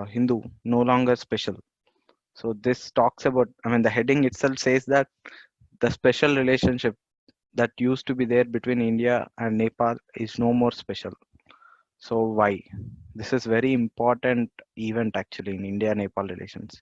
Hindu no longer special. So this talks about, I mean, the heading itself says that the special relationship that used to be there between India and Nepal is no more special. So why? This is very important event actually in India-Nepal relations,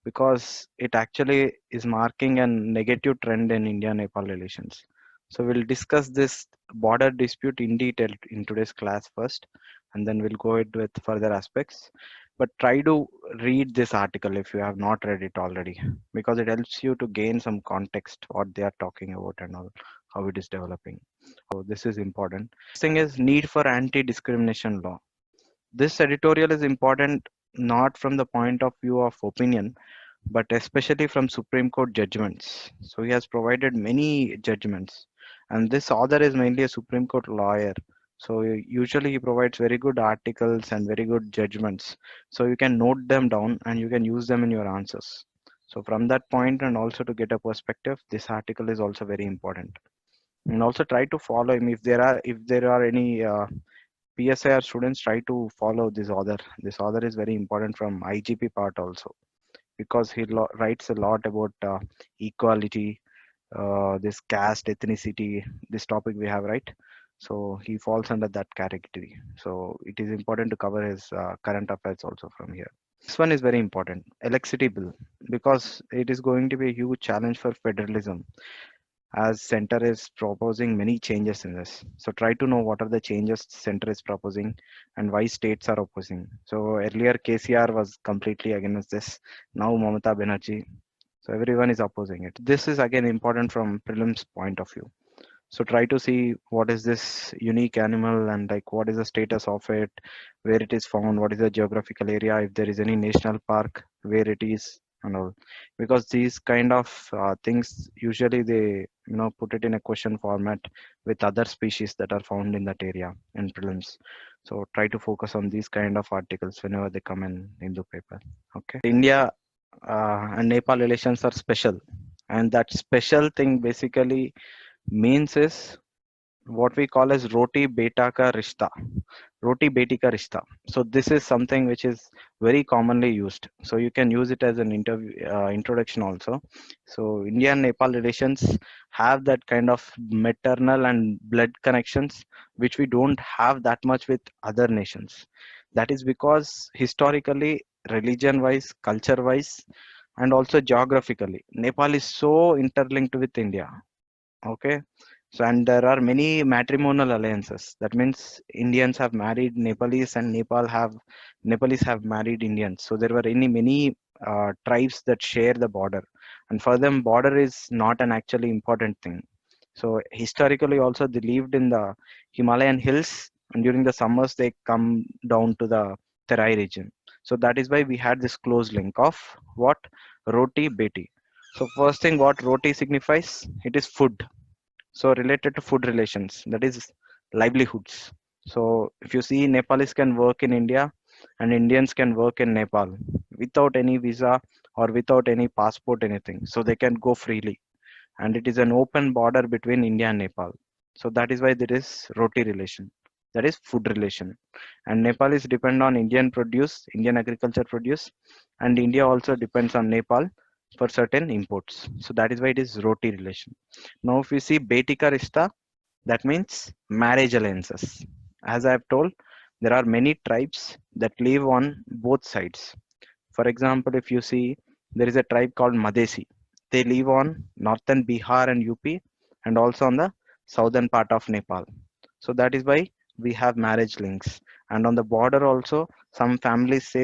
because it actually is marking a negative trend in India-Nepal relations. So we'll discuss this border dispute in detail in today's class first, and then we'll go ahead with further aspects. But try to read this article if you have not read it already, because it helps you to gain some context what they are talking about and all, how it is developing. So this is important. Thing is need for anti-discrimination law. This editorial is important not from the point of view of opinion, but especially from Supreme Court judgments. So he has provided many judgments, and this author is mainly a Supreme Court lawyer. So usually he provides very good articles and very good judgments. So you can note them down and you can use them in your answers. So from that point, and also to get a perspective, this article is also very important. And also try to follow him if there are any PSIR students, try to follow this author. This author is very important from IGP part also, because he writes a lot about equality, this caste, ethnicity, this topic we have, right? So he falls under that category. So it is important to cover his current affairs also from here. This one is very important, electricity bill, because it is going to be a huge challenge for federalism, as center is proposing many changes in this. So try to know what are the changes center is proposing and why states are opposing. So earlier KCR was completely against this. Now Mamata Banerjee. So everyone is opposing it. This is again important from prelims point of view. So try to see what is this unique animal and like what is the status of it, where it is found, what is the geographical area, if there is any national park, where it is and all. Because these kind of things usually they put it in a question format with other species that are found in that area in prelims. So try to focus on these kind of articles whenever they come in Hindu paper. Okay. India and Nepal relations are special, and that special thing basically means is what we call as roti beta ka rishta, roti beti ka rishta. So this is something which is very commonly used, so you can use it as an introduction also. So India and Nepal relations have that kind of maternal and blood connections which we don't have that much with other nations. That is because historically, religion wise, culture wise, and also geographically, Nepal is so interlinked with India. Okay. So, and there are many matrimonial alliances. That means Indians have married Nepalese and Nepalese have married Indians. So there were many tribes that share the border. And for them, border is not an actually important thing. So historically also they lived in the Himalayan hills, and during the summers they come down to the Terai region. So that is why we had this close link of what? Roti beti. So first thing what roti signifies, it is food. So related to food relations, that is livelihoods. So if you see, Nepalese can work in India and Indians can work in Nepal without any visa or without any passport, anything. So they can go freely, and it is an open border between India and Nepal. So that is why there is roti relation, that is food relation. And Nepal is depend on Indian produce, Indian agriculture produce, and India also depends on Nepal for certain imports. So that is why it is roti relation. Now if you see Betika Rishta, that means marriage alliances. As I have told, there are many tribes that live on both sides. For example, if you see, there is a tribe called Madesi. They live on northern Bihar and UP, and also on the southern part of Nepal. So that is why we have marriage links. And on the border also, some families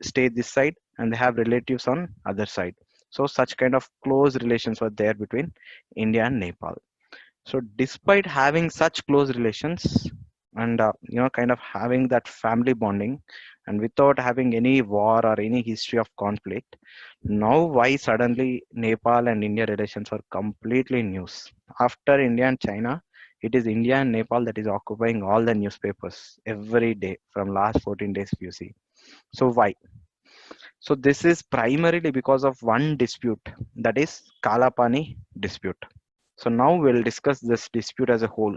stay this side and they have relatives on other side. So such kind of close relations were there between India and Nepal. So despite having such close relations and kind of having that family bonding, and without having any war or any history of conflict, now why suddenly Nepal and India relations are completely news? After India and China, it is India and Nepal that is occupying all the newspapers every day from last 14 days if you see. So why? So this is primarily because of one dispute, that is Kalapani dispute. So now we'll discuss this dispute as a whole,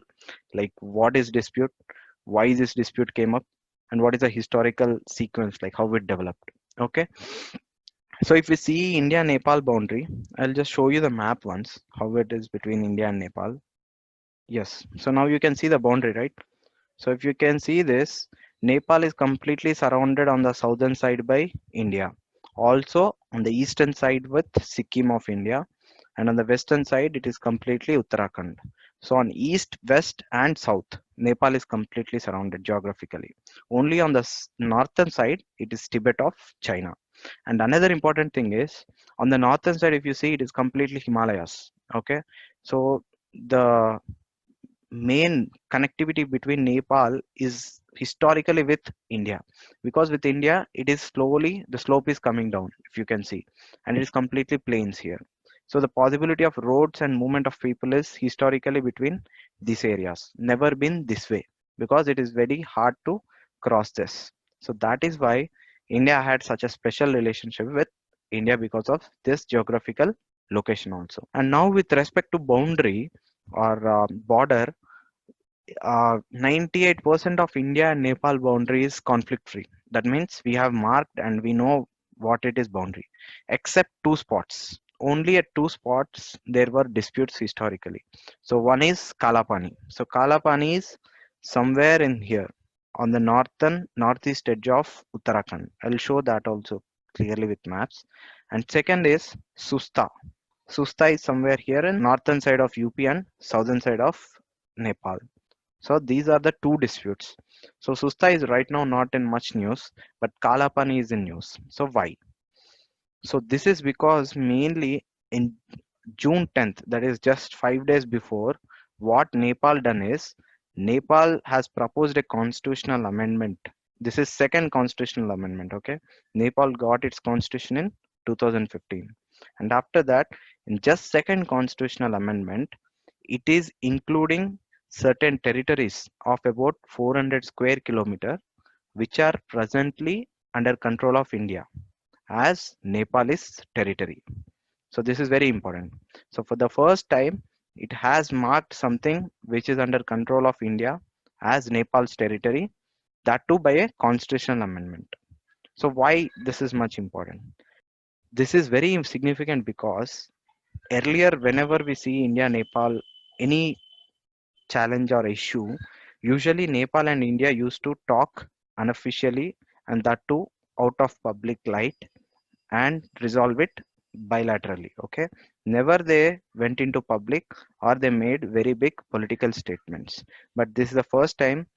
like what is dispute, why this dispute came up, and what is the historical sequence, like how it developed. Okay, so if we see India Nepal boundary, I'll just show you the map once, how it is between India and Nepal. Yes, so now you can see the boundary, right? So if you can see this, Nepal is completely surrounded on the southern side by India. Also on the eastern side with Sikkim of India, and on the western side it is completely Uttarakhand. So on east, west and south, Nepal is completely surrounded geographically. Only on the northern side it is Tibet of China. And another important thing is, on the northern side if you see, it is completely Himalayas. Okay, so the main connectivity between Nepal is historically with India, because with India it is slowly, the slope is coming down if you can see, and it is completely plains here. So the possibility of roads and movement of people is historically between these areas, never been this way, because it is very hard to cross this. So that is why India had such a special relationship with India, because of this geographical location also. And now with respect to boundary or border, 98% of India and Nepal boundary is conflict free. That means we have marked and we know what it is boundary, except two spots. Only at two spots there were disputes historically. So one is Kalapani. So Kalapani is somewhere in here on the northeast edge of Uttarakhand. I'll show that also clearly with maps. And second is Susta. Susta is somewhere here in northern side of UP and southern side of Nepal. So these are the two disputes. So Susta is right now not in much news, but Kalapani is in news. So why? So this is because mainly in June 10th, that is just 5 days before, what Nepal done is, Nepal has proposed a constitutional amendment. This is second constitutional amendment. Okay, Nepal got its constitution in 2015, and after that, in just second constitutional amendment, it is including certain territories of about 400 square kilometer, which are presently under control of India as Nepalese territory. So this is very important. So for the first time, it has marked something which is under control of India as Nepal's territory, that too by a constitutional amendment. So why this is much important? This is very significant because earlier, whenever we see India, Nepal, any challenge or issue, usually Nepal and India used to talk unofficially, and that too out of public light, and resolve it bilaterally. Okay, never they went into public or they made very big political statements. But this is the first time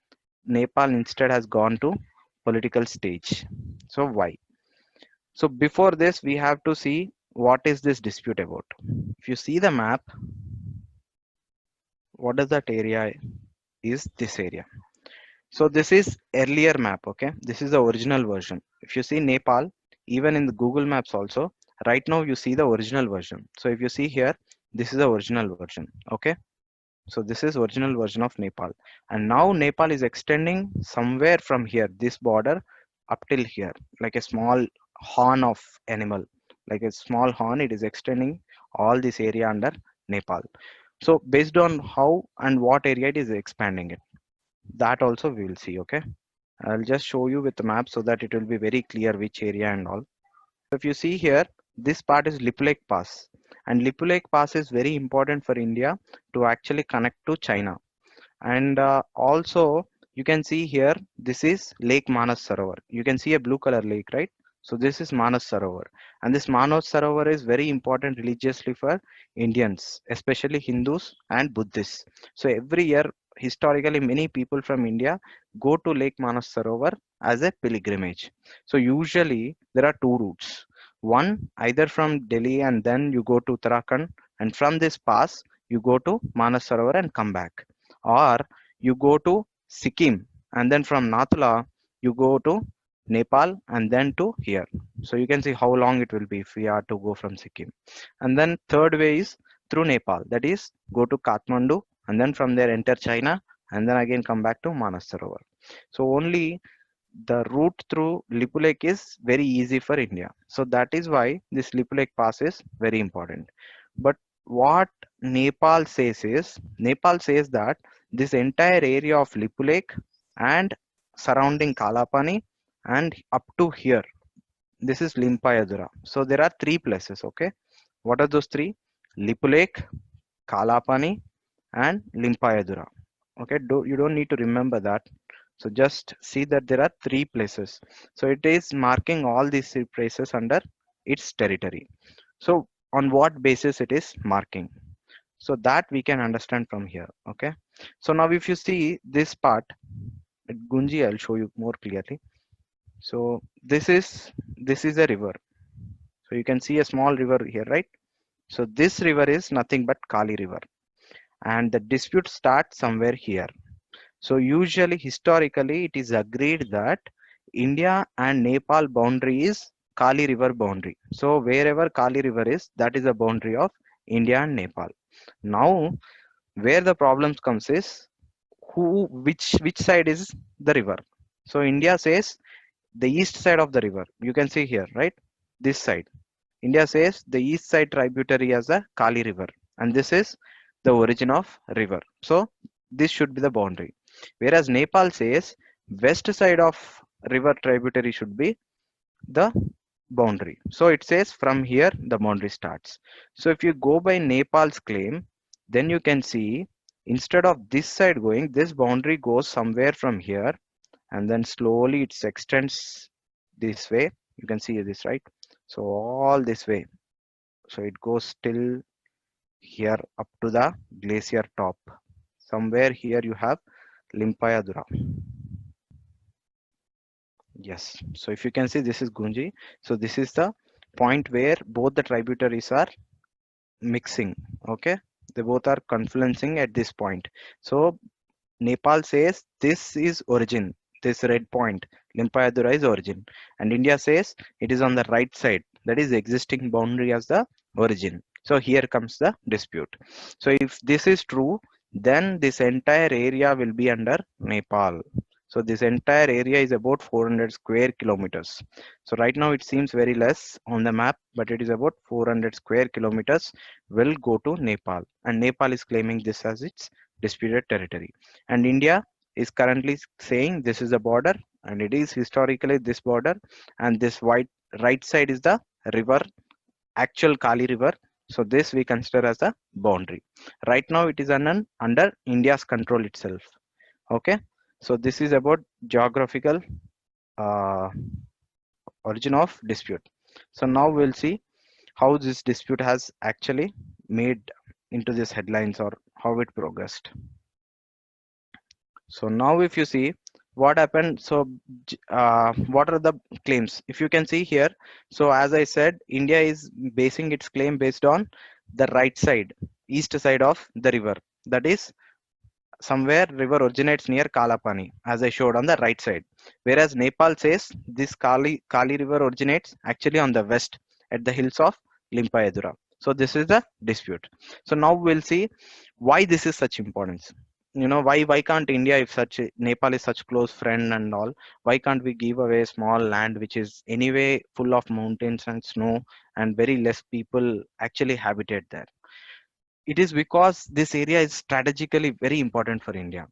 Nepal instead has gone to political stage. So why? So before this, we have to see what is this dispute about. If you see the map, what is that area is this area. So this is earlier map, okay? This is the original version. If you see Nepal, even in the Google Maps also, right now you see the original version. So if you see here, this is the original version, okay? So this is original version of Nepal. And now Nepal is extending somewhere from here, this border up till here, like a small horn of animal, like a small horn, it is extending all this area under Nepal. So based on how and what area it is expanding it, that also we will see. Okay, I'll just show you with the map so that it will be very clear which area and all. So if you see here, this part is Lipulek Pass, and Lipulek Pass is very important for India to actually connect to China. And also you can see here, this is Lake Manas Sarovar. You can see a blue color lake, right? So this is Manas Sarovar, and this Manas Sarovar is very important religiously for Indians, especially Hindus and Buddhists. So every year, historically, many people from India go to Lake Manas Sarovar as a pilgrimage. So usually there are two routes. One, either from Delhi and then you go to Uttarakhand, and from this pass you go to Manas Sarovar and come back, or you go to Sikkim and then from Nathula you go to Nepal and then to here. So you can see how long it will be if we are to go from Sikkim. And then third way is through Nepal, that is go to Kathmandu and then from there enter China and then again come back to Manas Sarovar. So only the route through Lipulek is very easy for India. So that is why this Lipulek pass is very important. But what Nepal says is, Nepal says that this entire area of Lipulek and surrounding Kalapani and up to here. This is Limpayadura. So there are three places. Okay, what are those three? Lipu Lake, Kalapani, and Limpayadura. Okay, you don't need to remember that. So just see that there are three places. So it is marking all these three places under its territory. So on what basis it is marking? So that we can understand from here. Okay. So now if you see this part at Gunji, I'll show you more clearly. So this is a river. So you can see a small river here, right? So this river is nothing but Kali River, and the dispute starts somewhere here. So usually historically it is agreed that India and Nepal boundary is Kali River boundary. So wherever Kali River is, that is the boundary of India and Nepal. Now where the problems comes is which side is the river. So India says the east side of the river. You can see here, right? This side. India says the east side tributary as the Kali River, and this is the origin of river. So this should be the boundary. Whereas Nepal says west side of river tributary should be the boundary. So it says from here the boundary starts. So if you go by Nepal's claim, then you can see instead of this side going, this boundary goes somewhere from here, and then slowly it extends this way. You can see this, right? So all this way. So it goes till here up to the glacier top. Somewhere here you have Limpayadura. Yes. So if you can see, this is Gunji. So this is the point where both the tributaries are mixing. Okay. They both are confluencing at this point. So Nepal says this is origin, this red point, Limpayadura is origin, and India says it is on the right side, that is existing boundary as the origin. So here comes the dispute. So if this is true, then this entire area will be under Nepal. So this entire area is about 400 square kilometers. So right now it seems very less on the map, but it is about 400 square kilometers will go to Nepal, and Nepal is claiming this as its disputed territory, and India is currently saying this is a border, and it is historically this border, and this white right side is the river, actual Kali River. So this we consider as the boundary. Right now it is under India's control itself. Okay, so this is about geographical uh, origin of dispute. So now we'll see how this dispute has actually made into these headlines, or how it progressed. So now if you see what happened, so what are the claims? If you can see here, so as I said, India is basing its claim based on the right side, east side of the river. That is somewhere river originates near Kalapani, as I showed on the right side. Whereas Nepal says this Kali River originates actually on the west at the hills of Limpayadura. So this is the dispute. So now we'll see why this is such importance. You know, why can't India, if such Nepal is such close friend and all, why can't we give away small land which is anyway full of mountains and snow, and very less people actually habitate there? It is because this area is strategically very important for India.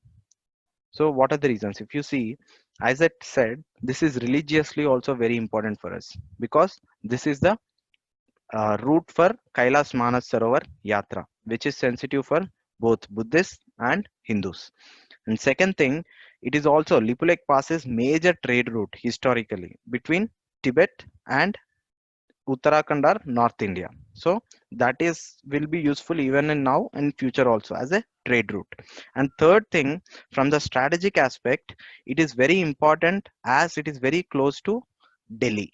So what are the reasons? If you see, as I said, this is religiously also very important for us, because this is the route for Kailas Manas Sarovar Yatra, which is sensitive for both Buddhists and Hindus. And second thing, it is also Lipulek passes major trade route historically between Tibet and Uttarakhand or North India. So that is will be useful even in now and future also as a trade route. And third thing, from the strategic aspect, it is very important as it is very close to Delhi.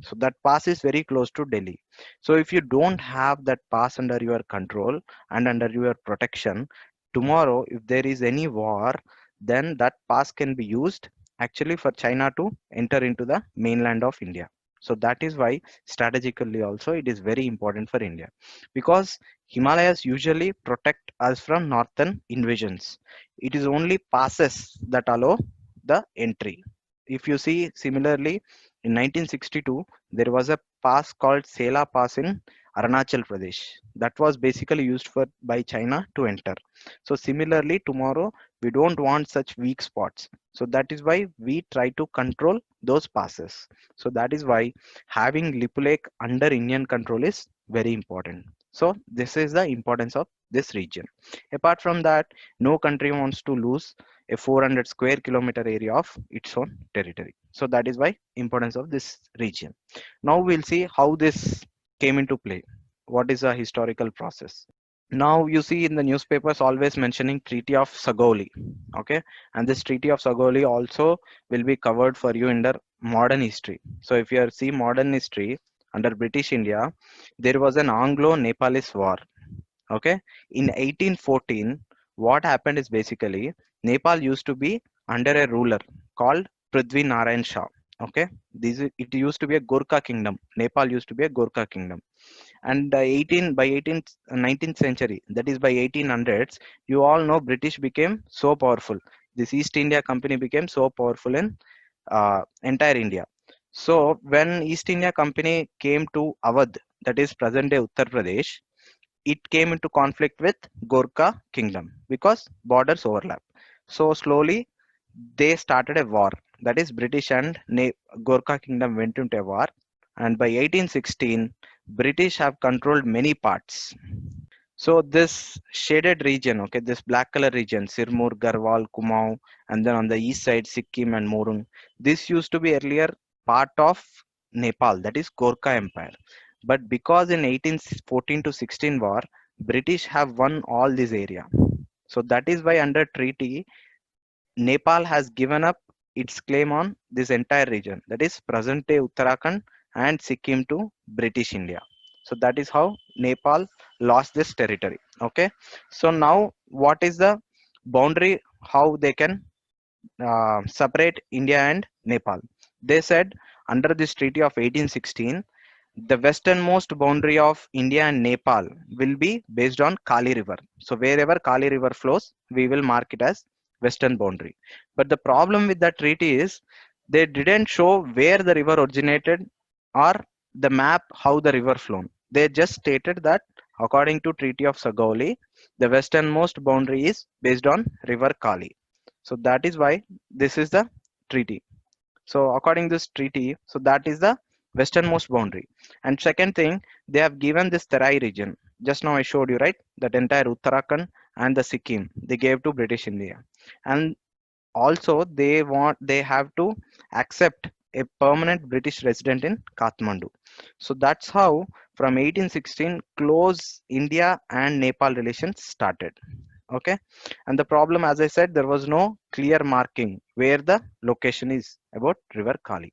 So that pass is very close to Delhi. So if you don't have that pass under your control and under your protection, tomorrow if there is any war, then that pass can be used actually for China to enter into the mainland of India. So that is why strategically also it is very important for India, because Himalayas usually protect us from northern invasions. It is only passes that allow the entry. If you see similarly, in 1962 there was a pass called Sela Pass in Arunachal Pradesh that was basically used for by China to enter. So similarly tomorrow We don't want such weak spots. So that is why we try to control those passes. So that is why having Lipulake under Indian control is very important. So this is the importance of this region. Apart from that, no country wants to lose a 400 square kilometer area of its own territory. So that is why importance of this region. Now we'll see how this came into play. What is the historical process? Now you see in the newspapers always mentioning Treaty of Sagoli. Okay, and this Treaty of Sagoli also will be covered for you under modern history. So if you see modern history under British India, there was an Anglo-Nepalese war. Okay, in 1814, what happened is basically Nepal used to be under a ruler called Prithvi Narayan Shah. Okay, it used to be a Gorkha kingdom. Nepal used to be a Gorkha kingdom, and 18 by 18th 19th century, that is by 1800s, you all know British became so powerful. This East India Company became so powerful in entire India. So when East India Company came to Awadh, that is present day Uttar Pradesh, it came into conflict with Gorkha kingdom because borders overlap. So slowly they started a war. That is British and Gorkha kingdom went into a war, and by 1816 British have controlled many parts. So this shaded region, okay, this black color region, Sirmur, Garhwal, Kumaon, and then on the east side, Sikkim and Morung. This used to be earlier part of Nepal, that is Gorkha Empire. But because in 1814 to 16 war, British have won all this area. So that is why under treaty, Nepal has given up its claim on this entire region, that is present day Uttarakhand and Sikkim to British India. So that is how Nepal lost this territory. Okay. So now what is the boundary? How they can separate India and Nepal? They said under this treaty of 1816, the westernmost boundary of India and Nepal will be based on Kali River. So wherever Kali River flows, we will mark it as western boundary. But the problem with that treaty is they didn't show where the river originated or the map how the river flown. They just stated that according to Treaty of Sagoli, the westernmost boundary is based on River Kali. So that is why this is the treaty. So according to this treaty, so that is the westernmost boundary. And second thing, they have given this Terai region. Just now I showed you, right? That entire Uttarakhand and the Sikkim they gave to British India. And also they have to accept a permanent British resident in Kathmandu. So that's how from 1816 close India and Nepal relations started. Okay, and the problem, as I said, there was no clear marking where the location is about River Kali.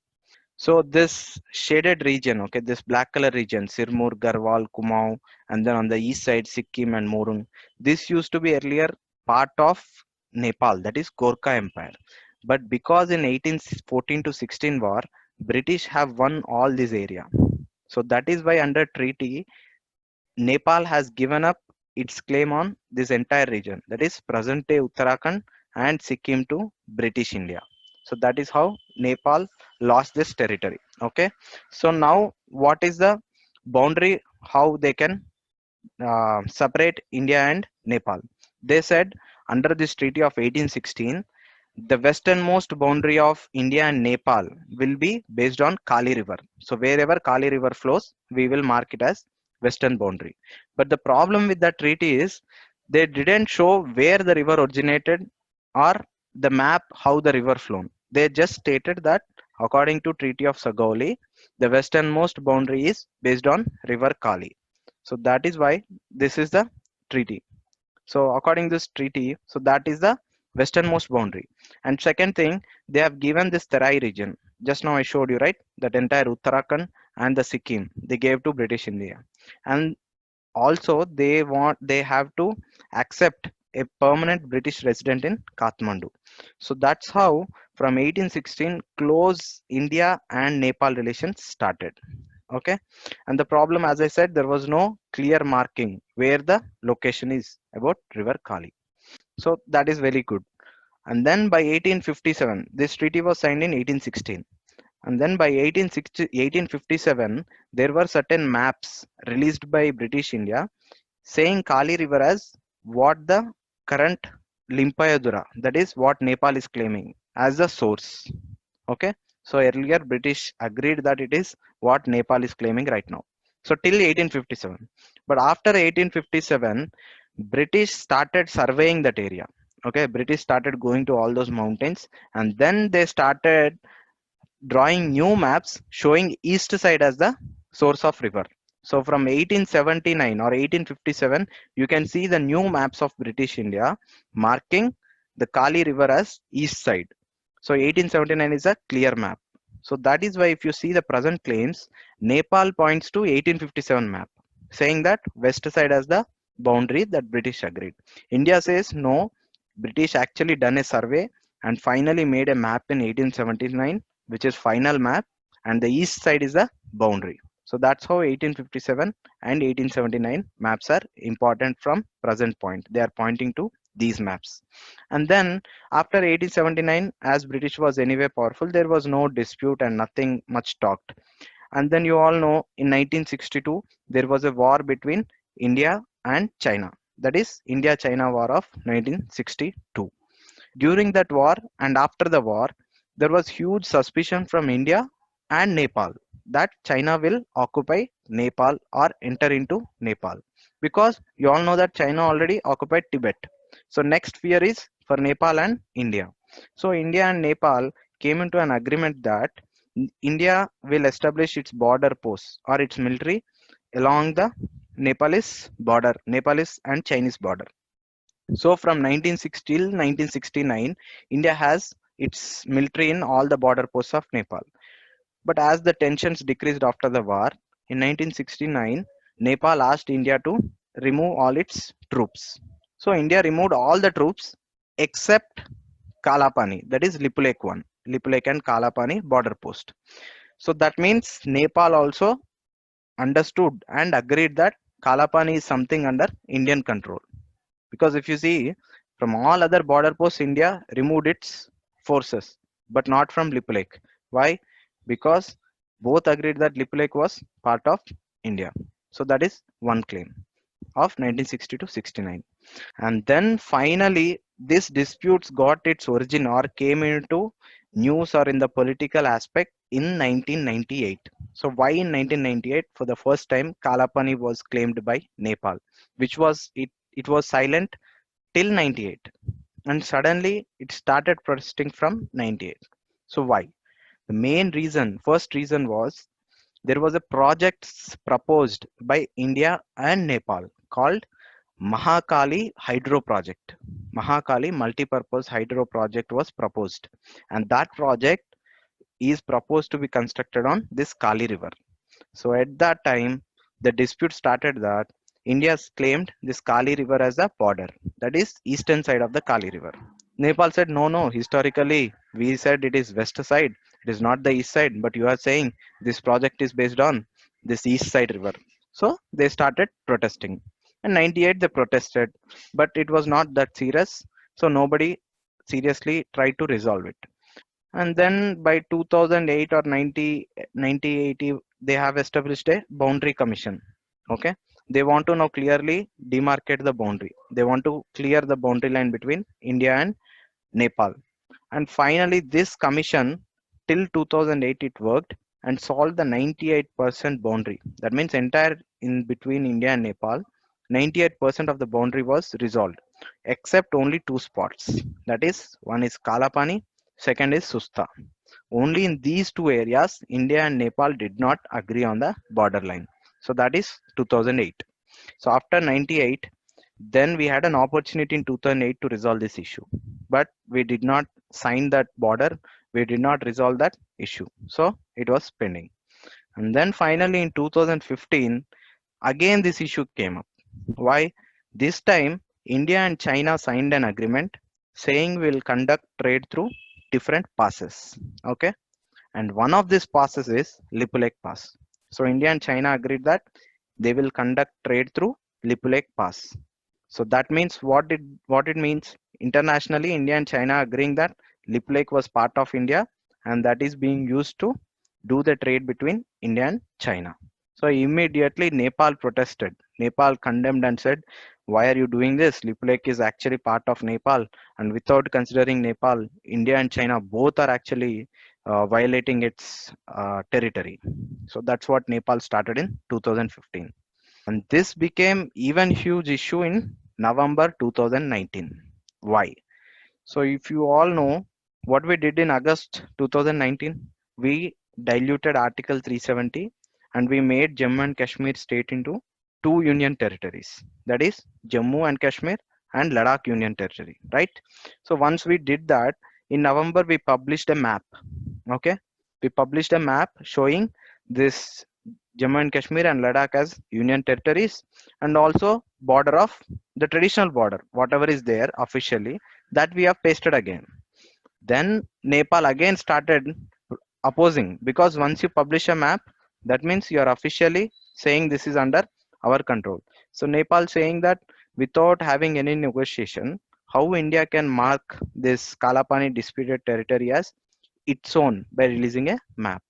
So this shaded region, okay, this black color region, Sirmur, Garhwal, Kumaon, and then on the east side, Sikkim and Morung, this used to be earlier part of Nepal, that is Gorkha Empire. But because in 1814 to 16 war, British have won all this area. So that is why under treaty, Nepal has given up its claim on this entire region, that is present day Uttarakhand and Sikkim to British India. So that is how Nepal lost this territory. Okay. So now what is the boundary? How they can separate India and Nepal? They said under this treaty of 1816, the westernmost boundary of India and Nepal will be based on Kali River. So wherever Kali River flows, we will mark it as western boundary. But the problem with that treaty is they didn't show where the river originated or the map how the river flown. They just stated that according to Treaty of Sagoli, the westernmost boundary is based on River Kali. So that is why this is the treaty. So according to this treaty, so that is the westernmost boundary. And second thing, they have given this Terai region. Just now I showed you, right? That entire Uttarakhand and the Sikkim they gave to British India. And also they have to accept a permanent British resident in Kathmandu. So that's how from 1816 close India and Nepal relations started. Okay, and the problem, as I said, there was no clear marking where the location is about River Kali. So that is very good. And then by 1857 this treaty was signed in 1816, and then by 1857 there were certain maps released by British India saying Kali River as what the current Limpayadura, that is what Nepal is claiming as the source. Okay, so earlier British agreed that it is what Nepal is claiming right now. So till 1857, but after 1857, British started surveying that area. Okay, British started going to all those mountains, and then they started drawing new maps showing east side as the source of river. So from 1879 or 1857, you can see the new maps of British India marking the Kali River as east side. So 1879 is a clear map. So that is why if you see the present claims, Nepal points to 1857 map, saying that west side as the boundary that British agreed. India says no, British actually done a survey and finally made a map in 1879, which is final map, and the east side is the boundary. So that's how 1857 and 1879 maps are important from present point. They are pointing to these maps. And then after 1879, as British was anyway powerful, there was no dispute and nothing much talked. And then you all know in 1962, there was a war between India and China. That is India-China War of 1962. During that war and after the war, there was huge suspicion from India and Nepal that China will occupy Nepal or enter into Nepal, because you all know that China already occupied Tibet. So next fear is for Nepal and India. So India and Nepal came into an agreement that India will establish its border posts or its military along the Nepalese border, Nepalese and Chinese border. So from 1960 till 1969, India has its military in all the border posts of Nepal. But as the tensions decreased after the war, in 1969, Nepal asked India to remove all its troops. So India removed all the troops except Kalapani, that is Lipulek one, Lipulek and Kalapani border post. So that means Nepal also understood and agreed that Kalapani is something under Indian control. Because if you see, from all other border posts, India removed its forces, but not from Lipulek. Why? Because both agreed that Lipulek was part of India. So that is one claim of 1960 to 69. And then finally, this disputes got its origin or came into news or in the political aspect in 1998. So why in 1998? For the first time, Kalapani was claimed by Nepal, which was it was silent till 98, and suddenly it started protesting from 98. So why? The main reason, first reason was there was a project proposed by India and Nepal called Mahakali Hydro Project. Mahakali Multipurpose Hydro Project was proposed, and that project is proposed to be constructed on this Kali River. So at that time, the dispute started that India claimed this Kali River as a border, that is eastern side of the Kali River. Nepal said, no, no, historically, we said it is west side, it is not the east side, but you are saying this project is based on this east side river. So they started protesting. In 98, they protested, but it was not that serious, so nobody seriously tried to resolve it. And then by 2008 or 1980, they have established a boundary commission. Okay, they want to now clearly demarcate the boundary. They want to clear the boundary line between India and Nepal. And finally, this commission till 2008 it worked and solved the 98% boundary. That means entire in between India and Nepal, 98% of the boundary was resolved, except only two spots. That is, one is Kalapani, second is Susta. Only in these two areas, India and Nepal did not agree on the borderline. So that is 2008. So after 98, then we had an opportunity in 2008 to resolve this issue, but we did not sign that border. We did not resolve that issue. So it was pending. And then finally in 2015, again this issue came up. Why? This time, India and China signed an agreement saying we'll conduct trade through different passes. Okay, and one of these passes is Lipulek Pass. So India and China agreed that they will conduct trade through Lipulek Pass. So that means what it means internationally, India and China agreeing that Lipulek was part of India and that is being used to do the trade between India and China. So immediately Nepal protested. Nepal condemned and said, why are you doing this? Lip Lake is actually part of Nepal, and without considering Nepal, India and China both are actually violating its territory. So that's what Nepal started in 2015. And this became even huge issue in November 2019. Why? So if you all know what we did in August 2019, we diluted Article 370 and we made Jammu and Kashmir state into two union territories. That is Jammu and Kashmir and Ladakh Union Territory, right? So once we did that, in November we published a map. Okay, we published a map showing this Jammu and Kashmir and Ladakh as union territories, and also border of the traditional border, whatever is there officially, that we have pasted again. Then Nepal again started opposing, because once you publish a map, that means you are officially saying this is under our control. So Nepal saying that without having any negotiation, how India can mark this Kalapani disputed territory as its own by releasing a map.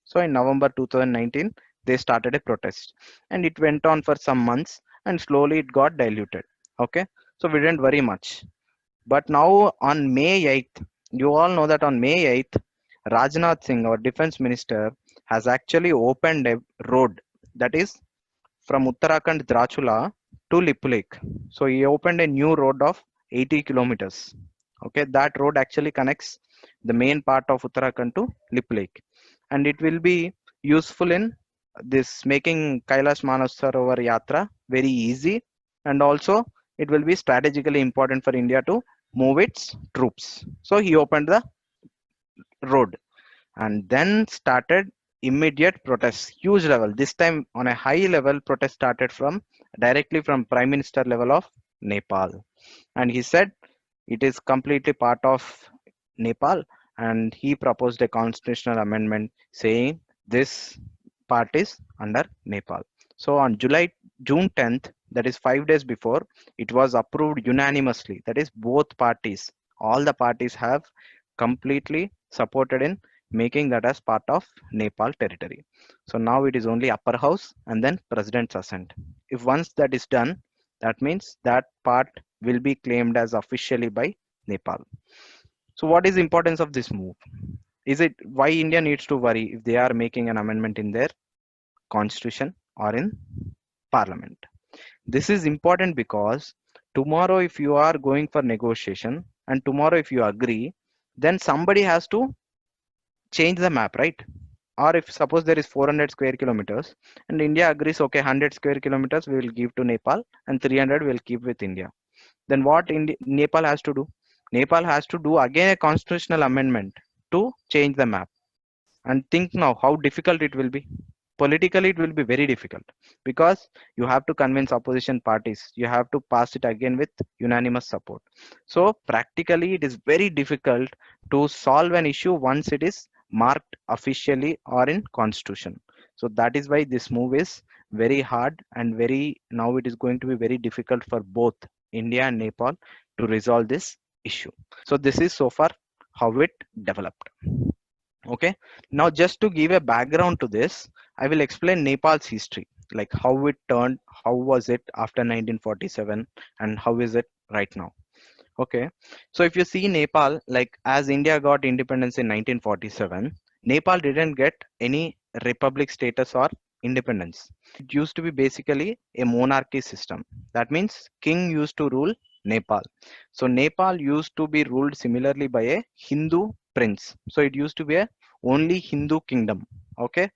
So in November 2019, they started a protest, and it went on for some months, and slowly it got diluted. Okay, so we didn't worry much. But now on May 8th, you all know that on May 8th, Rajnath Singh, our defense minister, has actually opened a road, that is from Uttarakhand Drachula to Lip Lake. So he opened a new road of 80 kilometers. Okay, that road actually connects the main part of Uttarakhand to Lip Lake, and it will be useful in this making Kailash Manasarovar Yatra very easy, and also it will be strategically important for India to move its troops. So he opened the road, and then started immediate protests, huge level. This time on a high level, protest started from directly from Prime Minister level of Nepal, and he said it is completely part of Nepal, and he proposed a constitutional amendment saying this part is under Nepal. So on June 10th, that is 5 days before, it was approved unanimously. That is both parties, all the parties have completely supported in making that as part of Nepal territory. So now it is only upper house and then president's assent. If once that is done, that means that part will be claimed as officially by Nepal. So what is the importance of this move? Is it why India needs to worry if they are making an amendment in their constitution or in parliament? This is important because tomorrow if you are going for negotiation and tomorrow if you agree, then somebody has to change the map, right? Or if suppose there is 400 square kilometers and India agrees, okay, 100 square kilometers we will give to Nepal and 300 we will keep with India. Then what Nepal has to do? Nepal has to do again a constitutional amendment to change the map. And think now how difficult it will be. Politically, it will be very difficult because you have to convince opposition parties. You have to pass it again with unanimous support. So practically, it is very difficult to solve an issue once it is marked officially or in constitution. So that is why this move is very hard, and very now it is going to be very difficult for both India and Nepal to resolve this issue. So this is so far how it developed. Okay, now just to give a background to this, I will explain Nepal's history, like how it turned, how was it after 1947, and how is it right now. Okay, so if you see Nepal, like as India got independence in 1947, Nepal didn't get any republic status or independence. It used to be basically a monarchy system. That means king used to rule Nepal. So Nepal used to be ruled similarly by a Hindu prince. So it used to be a only Hindu kingdom. Okay,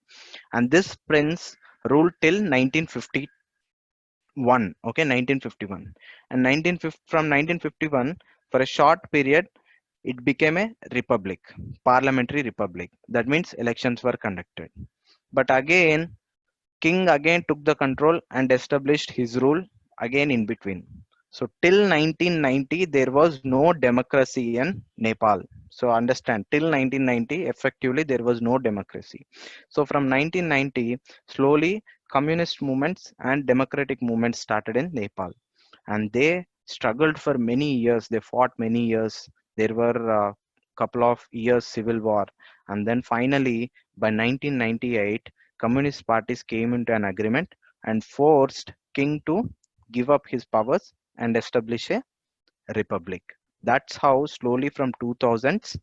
and this prince ruled till 1951. Okay, 1951, and 1950, from 1951 for a short period it became a republic, parliamentary republic. That means elections were conducted, but again king again took the control and established his rule again in between. So till 1990 there was no democracy in Nepal. So understand, till 1990 effectively there was no democracy. So from 1990 slowly communist movements and democratic movements started in Nepal, and they struggled for many years. They fought many years. There were a couple of years civil war, and then finally by 1998 communist parties came into an agreement and forced king to give up his powers and establish a republic. That's how slowly from 2000s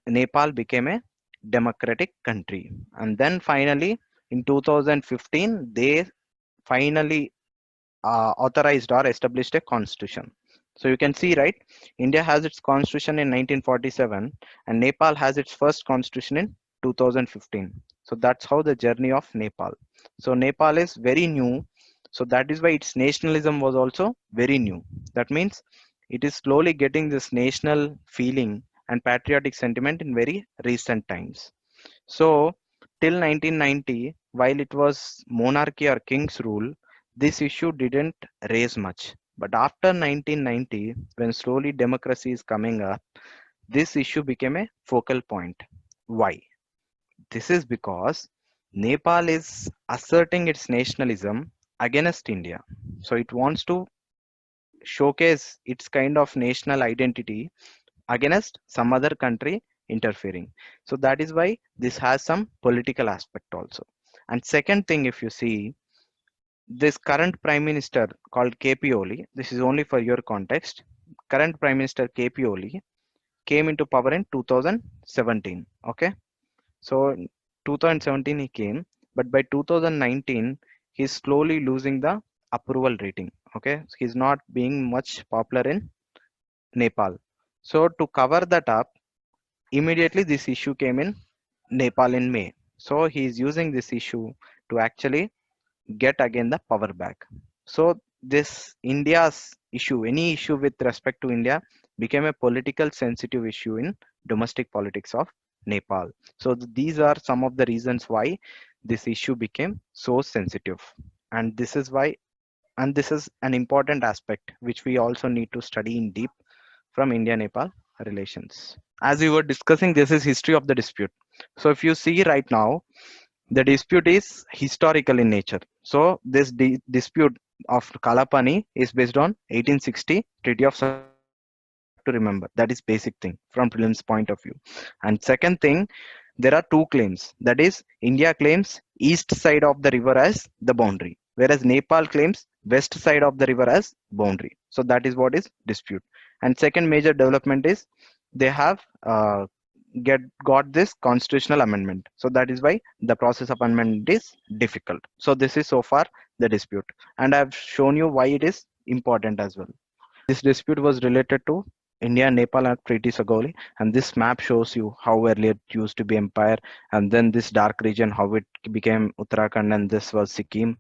Nepal became a democratic country. And then finally in 2015 they finally authorized or established a constitution. So you can see, right? India has its constitution in 1947, and Nepal has its first constitution in 2015. So that's how the journey of Nepal. So Nepal is very new. So that is why its nationalism was also very new. That means it is slowly getting this national feeling and patriotic sentiment in very recent times. So, till 1990, while it was monarchy or king's rule, this issue didn't raise much. But after 1990, when slowly democracy is coming up, this issue became a focal point. Why? This is because Nepal is asserting its nationalism against India. So, it wants to showcase its kind of national identity against some other country interfering. So that is why this has some political aspect also. And second thing, if you see this current prime minister called KP Oli, this is only for your context. Current prime minister KP Oli came into power in 2017. Okay, so 2017 he came, but by 2019 he's slowly losing the approval rating. Okay, he's not being much popular in Nepal. So to cover that up, immediately this issue came in Nepal in May. So he is using this issue to actually get again the power back. So this India's issue, any issue with respect to India, became a political sensitive issue in domestic politics of Nepal. So these are some of the reasons why this issue became so sensitive. And this is why, and this is an important aspect which we also need to study in deep from India Nepal relations. As we were discussing, this is history of the dispute. So if you see right now, the dispute is historical in nature. So this dispute of Kalapani is based on 1860 Treaty of Sagar. You have to remember that is basic thing from prelims point of view. And second thing, there are two claims. That is, India claims east side of the river as the boundary, whereas Nepal claims west side of the river as boundary. So that is what is dispute. And second major development is they have got this constitutional amendment. So that is why the process of amendment is difficult. So this is so far the dispute, and I've shown you why it is important as well. This dispute was related to India and Nepal and Treaty Sagoli, and this map shows you how earlier it used to be empire, and then this dark region how it became Uttarakhand, and this was Sikkim.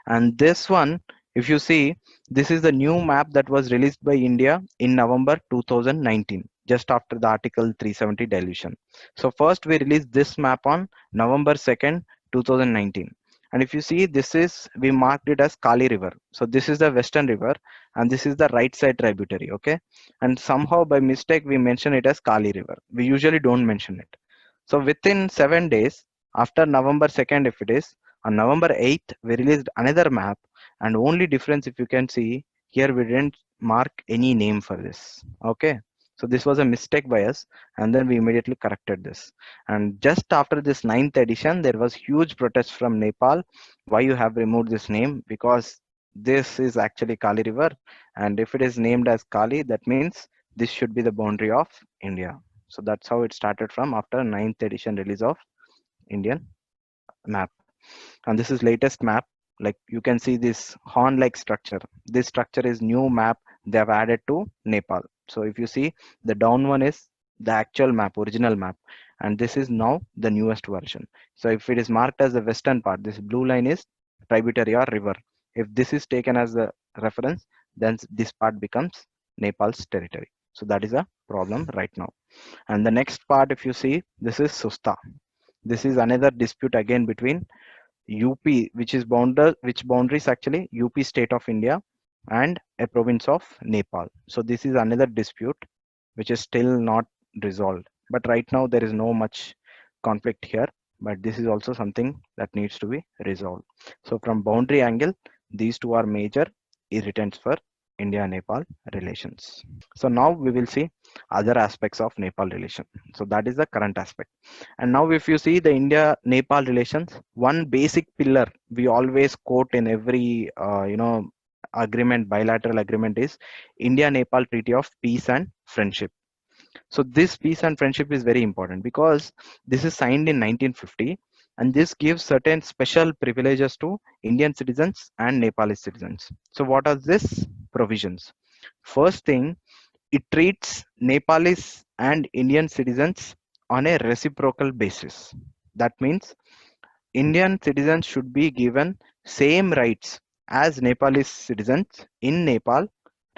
And this one, if you see, this is the new map that was released by India in November 2019, just after the Article 370 dilution. So first we released this map on November 2nd, 2019. And if you see, this is, we marked it as Kali River. So this is the western river, and this is the right side tributary, okay? And somehow by mistake, we mention it as Kali River. We usually don't mention it. So within 7 days, after November 2nd, if it is, on November 8th, we released another map, and only difference, if you can see here, we didn't mark any name for this. Okay, so this was a mistake by us, and then we immediately corrected this. And just after this ninth edition, there was huge protest from Nepal. Why you have removed this name? Because this is actually Kali River, and if it is named as Kali, that means this should be the boundary of India. So that's how it started from after ninth edition release of Indian map. And this is latest map. Like you can see this horn like structure. This structure is new map they have added to Nepal. So if you see, the down one is the actual map, original map, and this is now the newest version. So if it is marked as the western part, this blue line is tributary or river. If this is taken as the reference, then this part becomes Nepal's territory. So that is a problem right now. And the next part, if you see, this is Susta. This is another dispute again between UP, which boundaries actually UP state of India and a province of Nepal. So this is another dispute which is still not resolved. But right now there is no much conflict here, but this is also something that needs to be resolved. So from boundary angle, these two are major irritants for India and Nepal relations. So now we will see other aspects of Nepal relation. So that is the current aspect. And now if you see the India Nepal relations, one basic pillar we always quote in every agreement, bilateral agreement, is India Nepal Treaty of Peace and Friendship. So this peace and friendship is very important because this is signed in 1950, and this gives certain special privileges to Indian citizens and Nepalese citizens. So what are these provisions? First thing, it treats Nepalese and Indian citizens on a reciprocal basis. That means Indian citizens should be given same rights as Nepalese citizens in Nepal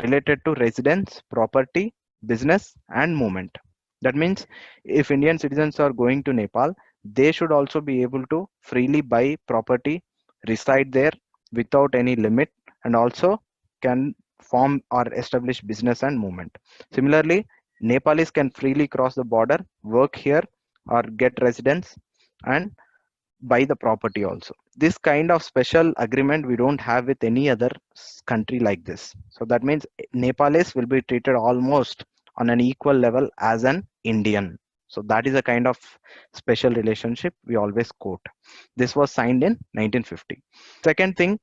related to residence, property, business, and movement. That means if Indian citizens are going to Nepal, they should also be able to freely buy property, reside there without any limit, and also can form or establish business and movement. Similarly, Nepalese can freely cross the border, work here, or get residence, and buy the property also. This kind of special agreement we don't have with any other country like this. So that means Nepalese will be treated almost on an equal level as an Indian. So that is a kind of special relationship we always quote. This was signed in 1950. Second thing,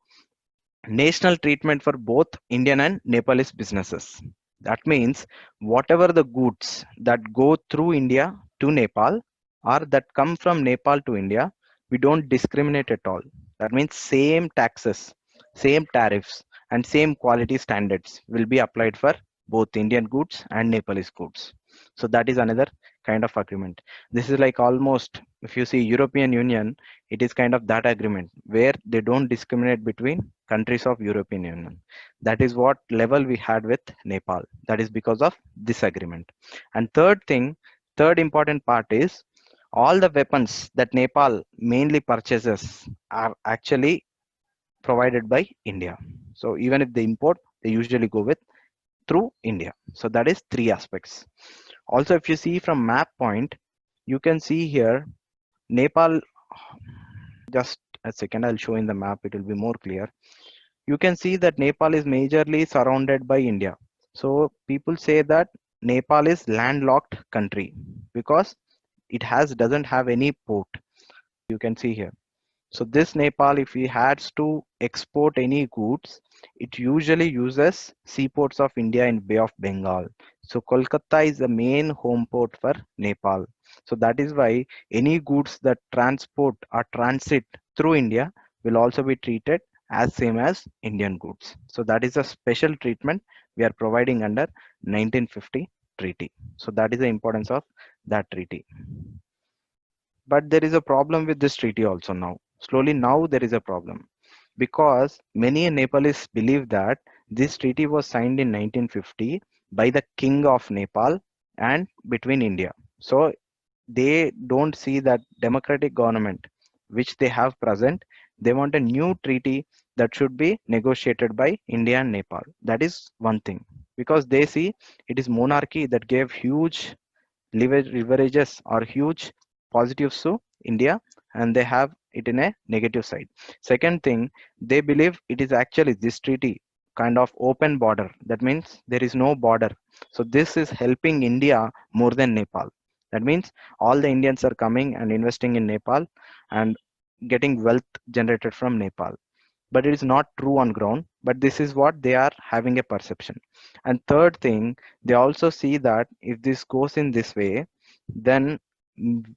national treatment for both Indian and Nepalese businesses. That means whatever the goods that go through India to Nepal or that come from Nepal to India, we don't discriminate at all. That means same taxes, same tariffs, and same quality standards will be applied for both Indian goods and Nepalese goods. So that is another kind of agreement. This is like almost, if you see European Union, it is kind of that agreement where they don't discriminate between countries of European Union. That is what level we had with Nepal. That is because of this agreement. And third thing, third important part is all the weapons that Nepal mainly purchases are actually provided by India. So even if they import, they usually go with through India. So that is three aspects. Also, if you see from map point, you can see here Nepal. Just a second, I'll show in the map, it will be more clear. You can see that Nepal is majorly surrounded by India. So people say that Nepal is landlocked country because it doesn't have any port. You can see here. So this Nepal, if he has to export any goods, it usually uses seaports of India in Bay of Bengal. So Kolkata is the main home port for Nepal. So that is why any goods that transport or transit through India will also be treated as same as Indian goods. So that is a special treatment we are providing under 1950 treaty. So that is the importance of that treaty. But there is a problem with this treaty also now. Slowly now there is a problem because many Nepalese believe that this treaty was signed in 1950 by the king of Nepal and between India. So they don't see that democratic government which they have present. They want a new treaty that should be negotiated by India and Nepal. That is one thing because they see it is monarchy that gave huge leverages or huge positives to India, and they have it in a negative side. Second thing, they believe it is actually this treaty kind of open border. That means there is no border. So this is helping India more than Nepal. That means all the Indians are coming and investing in Nepal and getting wealth generated from Nepal, but it is not true on ground, but this is what they are having a perception. And third thing, they also see that if this goes in this way, then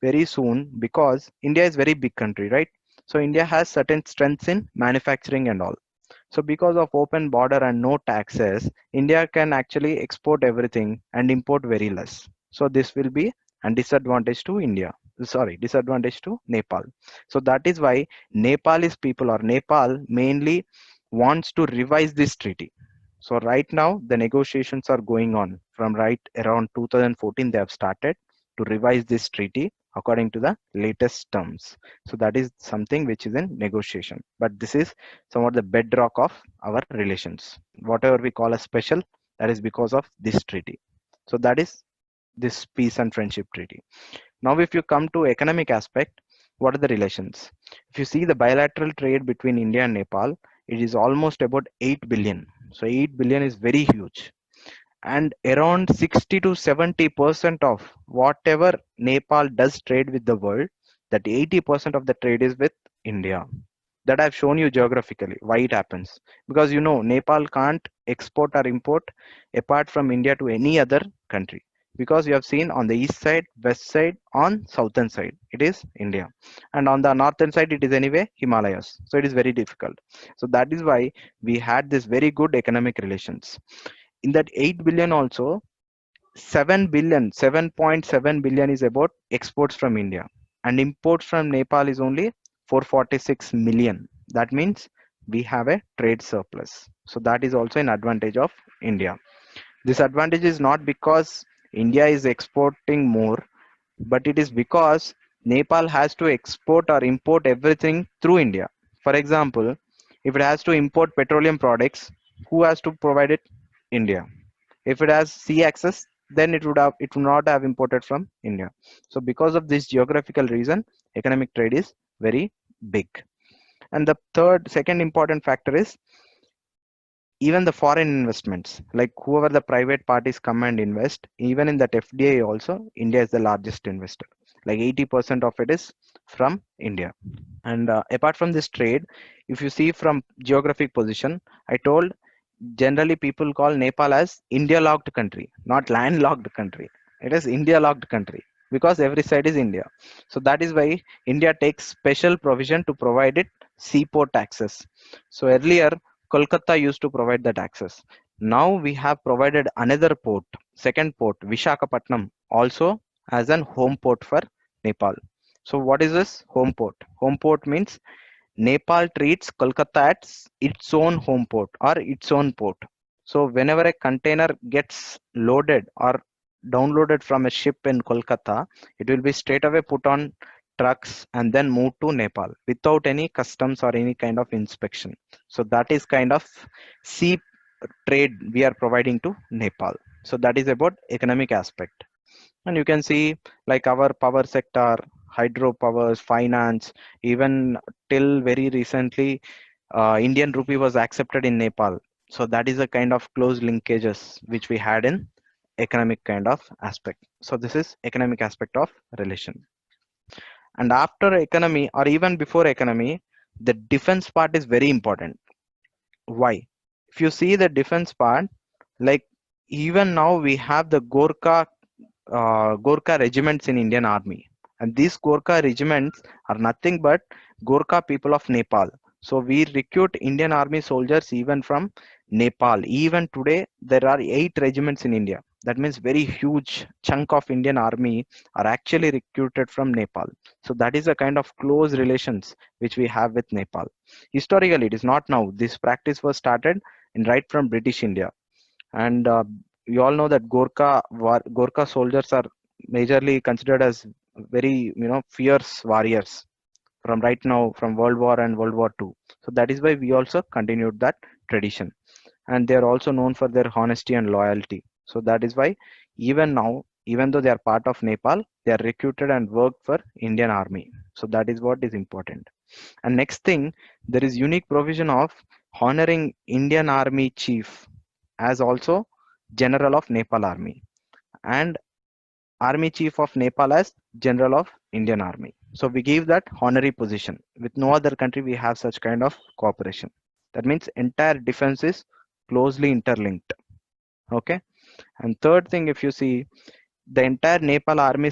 very soon, because India is very big country, right? So India has certain strengths in manufacturing and all. So because of open border and no taxes, India can actually export everything and import very less. So this will be a disadvantage to India. Sorry, disadvantage to Nepal. So that is why Nepalese people or Nepal mainly wants to revise this treaty. So right now the negotiations are going on from right around 2014 they have started to revise this treaty according to the latest terms. So that is something which is in negotiation. But this is somewhat the bedrock of our relations. Whatever we call a special, that is because of this treaty. So that is this peace and friendship treaty. Now, if you come to economic aspect, what are the relations? If you see the bilateral trade between India and Nepal, it is almost about 8 billion. So 8 billion is very huge. And around 60 to 70% of whatever Nepal does trade with the world, that 80% of the trade is with India. That I've shown you geographically why it happens. Because Nepal can't export or import apart from India to any other country. Because you have seen on the east side, west side, on southern side, it is India. And on the northern side, it is anyway Himalayas. So it is very difficult. So that is why we had this very good economic relations. In that 8 billion also, 7 billion, 7.7 billion is about exports from India, and imports from Nepal is only 446 million. That means we have a trade surplus. So that is also an advantage of India. This advantage is not because India is exporting more, but it is because Nepal has to export or import everything through India. For example, if it has to import petroleum products, who has to provide it? India. If it has sea access, then it would not have imported from India. So because of this geographical reason, economic trade is very big. And the second important factor is even the foreign investments, like whoever the private parties come and invest, even in that FDI also, India is the largest investor. Like 80% of it is from India. And apart from this trade, if you see from geographic position, I told generally people call Nepal as India locked country, not land locked country. It is India locked country because every side is India. So that is why India takes special provision to provide it seaport access. So earlier Kolkata used to provide that access. Now we have provided another port, second port, Vishakhapatnam, also as an home port for Nepal. So what is this home port? Home port means Nepal treats Kolkata as its own home port or its own port. So whenever a container gets loaded or downloaded from a ship in Kolkata, it will be straight away put on trucks and then moved to Nepal without any customs or any kind of inspection. So that is kind of sea trade we are providing to Nepal. So that is about economic aspect. And you can see like our power sector, hydropowers, finance, even till very recently, Indian rupee was accepted in Nepal. So that is a kind of close linkages which we had in economic kind of aspect. So this is economic aspect of relation. And after economy or even before economy, the defense part is very important. Why? If you see the defense part, like even now we have the Gorkha regiments in Indian Army. And these Gorkha regiments are nothing but Gorkha people of Nepal. So we recruit Indian Army soldiers even from Nepal. Even today, there are 8 regiments in India. That means very huge chunk of Indian Army are actually recruited from Nepal. So that is a kind of close relations which we have with Nepal. Historically, it is not now. This practice was started in right from British India. And you all know that Gorkha soldiers are majorly considered as very fierce warriors from right now from World War and World War II. So that is why we also continued that tradition, and they are also known for their honesty and loyalty. So that is why even now, even though they are part of Nepal, they are recruited and work for Indian Army. So that is what is important. And next thing, there is unique provision of honoring Indian Army chief as also General of Nepal Army, and Army Chief of Nepal as General of Indian Army. So we give that honorary position. With no other country we have such kind of cooperation. That means entire defense is closely interlinked. Okay. And third thing, if you see the entire Nepal army,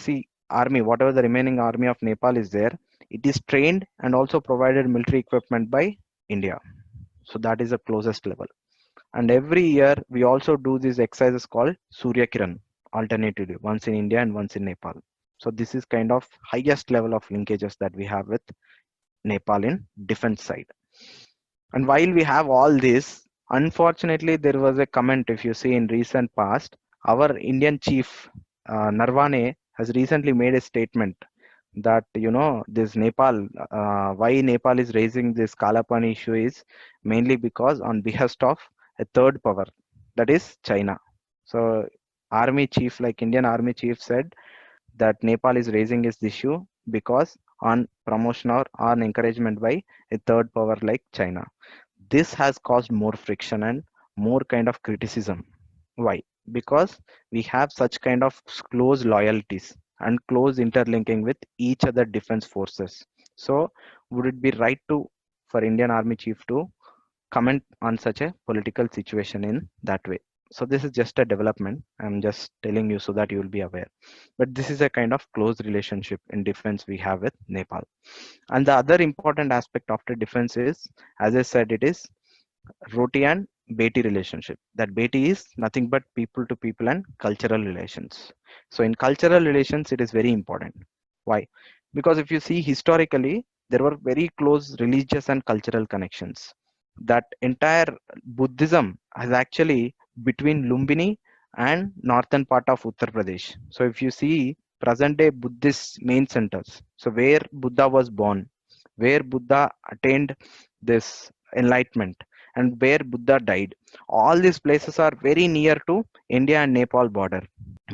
whatever the remaining army of Nepal is there, it is trained and also provided military equipment by India. So that is the closest level. And every year we also do these exercises called Surya Kiran alternatively, once in India and once in Nepal. So this is kind of highest level of linkages that we have with Nepal in defense side. And while we have all this, unfortunately there was a comment, if you see in recent past, our Indian chief Narwane has recently made a statement that this Nepal, why Nepal is raising this Kalapani issue is mainly because on behest of a third power, that is China. So army chief, like Indian army chief, said that Nepal is raising this issue because on promotion or on encouragement by a third power like China. This has caused more friction and more kind of criticism. Why? Because we have such kind of close loyalties and close interlinking with each other defense forces. So would it be right to for Indian Army Chief to comment on such a political situation in that way? So this is just a development. I'm just telling you so that you will be aware. But this is a kind of close relationship in defense we have with Nepal. And the other important aspect of the defense is, as I said, it is Roti and Beti relationship. That Beti is nothing but people to people and cultural relations. So in cultural relations, it is very important. Why? Because if you see historically, there were very close religious and cultural connections. That entire Buddhism has actually between Lumbini and northern part of Uttar Pradesh. So if you see present day Buddhist main centers, so where Buddha was born, where Buddha attained this enlightenment, and where Buddha died. All these places are very near to India and Nepal border.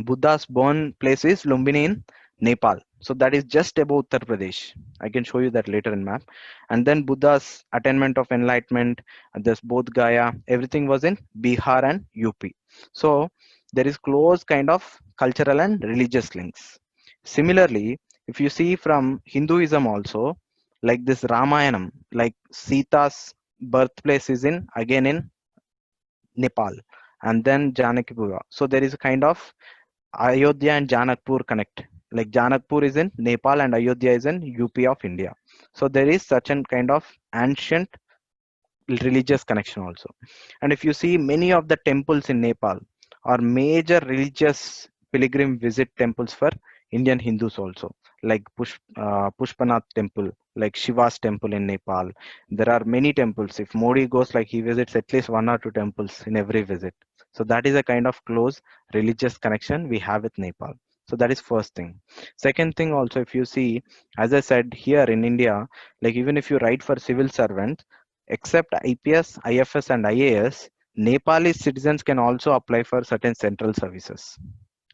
Buddha's born place is Lumbini in Nepal. So that is just above Uttar Pradesh. I can show you that later in map. And then Buddha's attainment of enlightenment, this both Gaya, everything was in Bihar and UP. So there is close kind of cultural and religious links. Similarly, if you see from Hinduism also, like this Ramayanam, like Sita's birthplace is in again in Nepal, and then Janakipura. So there is a kind of Ayodhya and Janakpur connect. Like Janakpur is in Nepal and Ayodhya is in UP of India. So there is such a kind of ancient religious connection also. And if you see many of the temples in Nepal are major religious pilgrim visit temples for Indian Hindus also, like Pushpanath temple, like Shiva's temple in Nepal. There are many temples. If Modi goes, like he visits at least one or two temples in every visit. So that is a kind of close religious connection we have with Nepal. So that is first thing. Second thing also, if you see, as I said here in India, like even if you write for civil servants, except IPS, IFS, and IAS, Nepalese citizens can also apply for certain central services,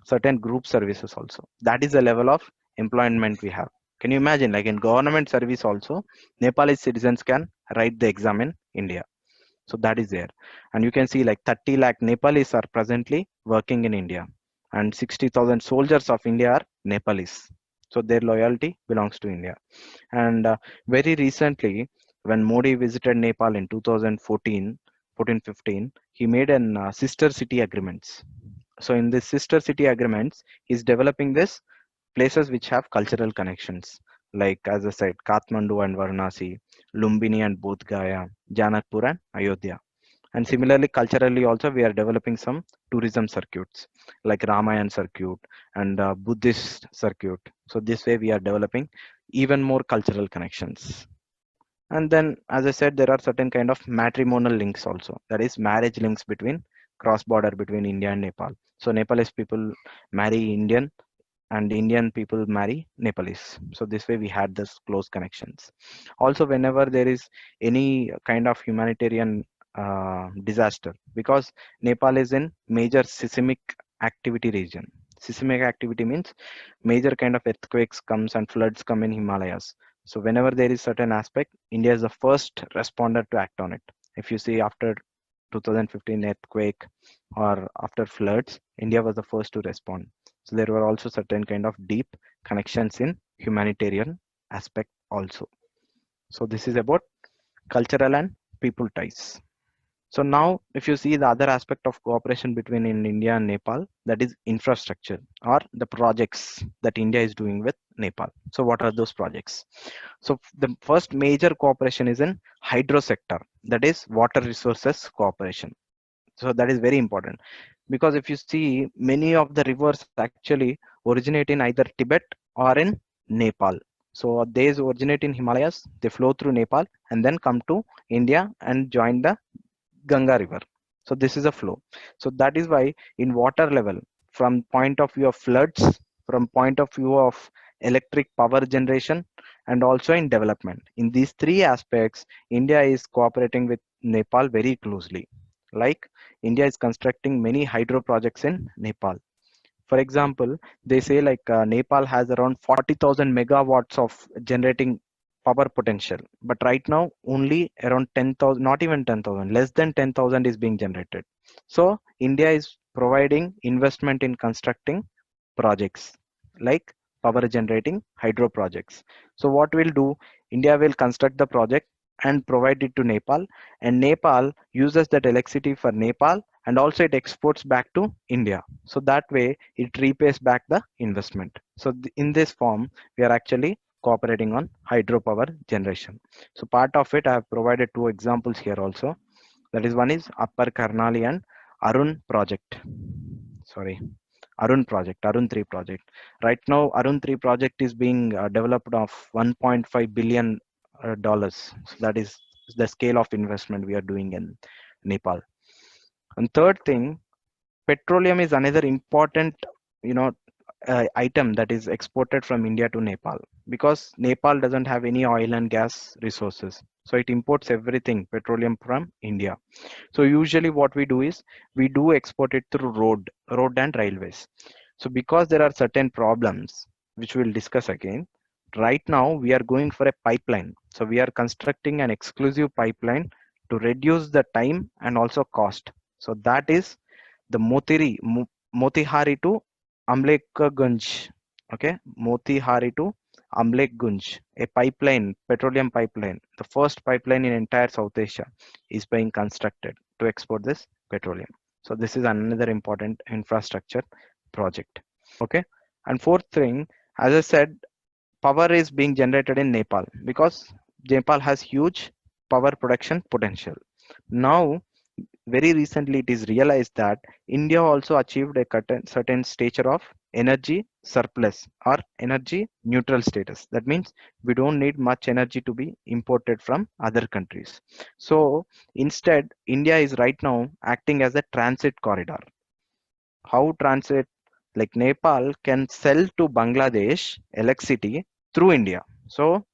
certain group services also. That is the level of employment we have. Can you imagine, like in government service also, Nepalese citizens can write the exam in India. So that is there. And you can see like 30 lakh Nepalese are presently working in India, and 60,000 soldiers of India are Nepalese. So their loyalty belongs to India. And very recently, when Modi visited Nepal in 2014, 14-15, he made an sister city agreements. So in this sister city agreements, he's developing this places which have cultural connections, like as I said, Kathmandu and Varanasi, Lumbini and Bodh Gaya, Janakpur and Ayodhya. And similarly, culturally also, we are developing some tourism circuits like Ramayan circuit and Buddhist circuit. So this way we are developing even more cultural connections. And then, as I said, there are certain kind of matrimonial links also. That is marriage links between cross border between India and Nepal. So Nepalese people marry Indian and Indian people marry Nepalese. So this way we had this close connections. Also, whenever there is any kind of humanitarian disaster, because Nepal is in major seismic activity region. Seismic activity means major kind of earthquakes comes and floods come in Himalayas. So whenever there is certain aspect, India is the first responder to act on it. If you see after 2015 earthquake or after floods, India was the first to respond. So there were also certain kind of deep connections in humanitarian aspect also. So this is about cultural and people ties. So now if you see the other aspect of cooperation between in India and Nepal, that is infrastructure or the projects that India is doing with Nepal. So what are those projects? So the first major cooperation is in hydro sector, that is water resources cooperation. So that is very important, because if you see many of the rivers actually originate in either Tibet or in Nepal. So they originate in Himalayas, they flow through Nepal and then come to India and join the Ganga river. So this is a flow. So that is why in water level, from point of view of floods, from point of view of electric power generation, and also in development, in these three aspects, India is cooperating with Nepal very closely. Like India is constructing many hydro projects in Nepal. For example, they say like Nepal has around 40,000 megawatts of generating power potential, but right now only around 10,000, not even 10,000, less than 10,000 is being generated. So India is providing investment in constructing projects like power generating hydro projects. So what we'll do, India will construct the project and provide it to Nepal, and Nepal uses that electricity for Nepal, and also it exports back to India. So that way it repays back the investment. So in this form, we are actually cooperating on hydropower generation. So part of it, I have provided two examples here also. That is, one is Upper Karnali and Arun project. Sorry, Arun project, Arun 3 project. Right now, Arun 3 project is being developed of $1.5 billion dollars. So that is the scale of investment we are doing in Nepal. And third thing, petroleum is another important, you know, item that is exported from India to Nepal, because Nepal doesn't have any oil and gas resources. So it imports everything, petroleum, from India. So usually what we do is we do export it through road and railways. So because there are certain problems, which we'll discuss again, right now we are going for a pipeline. So we are constructing an exclusive pipeline to reduce the time and also cost. So that is the Motihari to Amlekhganj. Okay, Motihari to Amlekhganj, a pipeline, petroleum pipeline, the first pipeline in entire South Asia, is being constructed to export this petroleum. So this is another important infrastructure project. Okay, and fourth thing, as I said, power is being generated in Nepal because Nepal has huge power production potential. Now, very recently, it is realized that India also achieved a certain stature of energy surplus or energy neutral status. That means we don't need much energy to be imported from other countries. So instead, India is right now acting as a transit corridor. How transit? Like Nepal can sell to Bangladesh electricity through India. So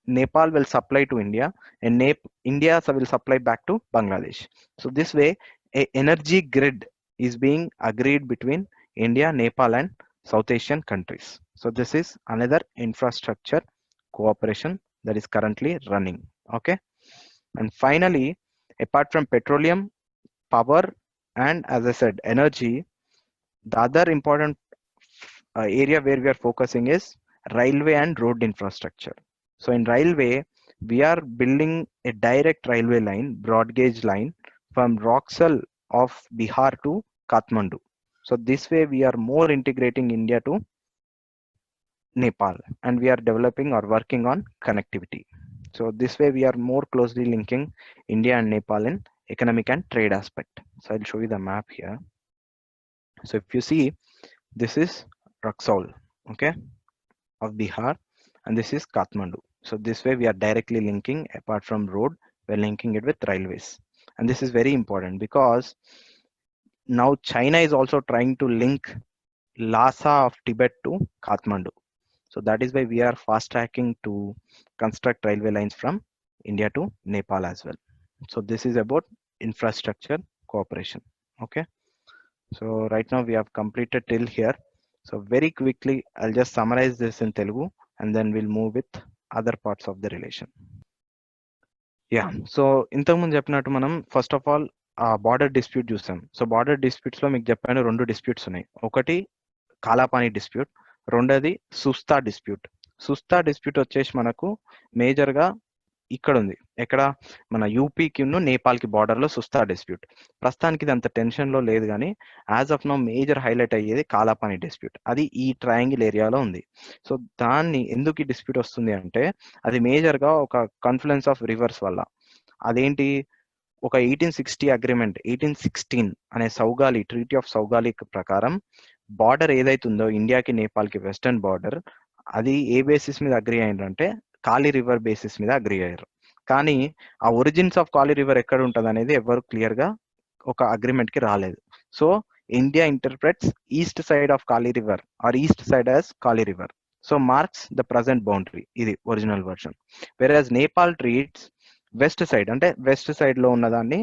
Nepal will supply to India, and India will supply back to Bangladesh. So this way, a energy grid is being agreed between India, Nepal, and South Asian countries. So this is another infrastructure cooperation that is currently running. Okay, and finally, apart from petroleum, power, and as I said, energy, the other important area where we are focusing is railway and road infrastructure. So in railway, we are building a direct railway line, broad gauge line, from Roxal of Bihar to Kathmandu. So this way we are more integrating India to Nepal, and we are developing or working on connectivity. So this way we are more closely linking India and Nepal in economic and trade aspect. So I'll show you the map here. So if you see, this is Raxaul, okay, of Bihar, and this is Kathmandu. So this way we are directly linking, apart from road, we're linking it with railways. And this is very important because now China is also trying to link Lhasa of Tibet to Kathmandu. So that is why we are fast tracking to construct railway lines from India to Nepal as well. So this is about infrastructure cooperation. Okay. So right now we have completed till here. So very quickly, I'll just summarize this in Telugu, and then we'll move with other parts of the relation. Yeah. So ఇంతకుముందు చెప్పినట్టు మనం first of all border dispute చూసాం. So border disputes లో మీకు చెప్పాను 2 disputes ఉన్నాయి. ఒకటి Kalapani dispute, రెండోది సుస్తా డిస్ప్యూట్. సుస్తా డిస్ప్యూట్ వచ్చేసి మనకు మేజర్ గా ఇక్కడ ఉంది. ఎక్కడ? మన యూపీకి నేపాల్ కి బార్డర్ లో సుస్తా డిస్ప్యూట్. ప్రస్తుతానికి ఇది అంత టెన్షన్ లో లేదు, కానీ as of no major highlight అయ్యేది కాలాపాని డిస్ప్యూట్. అది ఈ ట్రయాంగిల్ ఏరియాలో ఉంది. సో దాన్ని ఎందుకు ఈ డిస్ప్యూట్ వస్తుంది అంటే, అది మేజర్ గా ఒక కాన్ఫ్లుయెన్స్ ఆఫ్ రివర్స్ వల్ల. అదేంటి? ఒక 1860 అగ్రిమెంట్, 1816 అనే సౌగాలి ట్రీటీ ఆఫ్ సౌగాలి ప్రకారం బార్డర్ ఏదైతుందో ఇండియాకి నేపాల్కి వెస్టర్న్ బార్డర్, అది ఏ బేసిస్ మీద అగ్రి అయ్యారంటే కాళీ రివర్ బేసిస్ మీద అగ్రి అయ్యారు. కానీ ఆ ఒరిజిన్స్ ఆఫ్ కాళీ రివర్ ఎక్కడ ఉంటుంది అనేది ఎవరు క్లియర్ గా ఒక అగ్రిమెంట్ కి రాలేదు. So India interprets east side of Kali river or east side as Kali river. So marks the present boundary. ఇది original version. Whereas Nepal treats west side, అంటే వెస్ట్ సైడ్ లో ఉన్నదాన్ని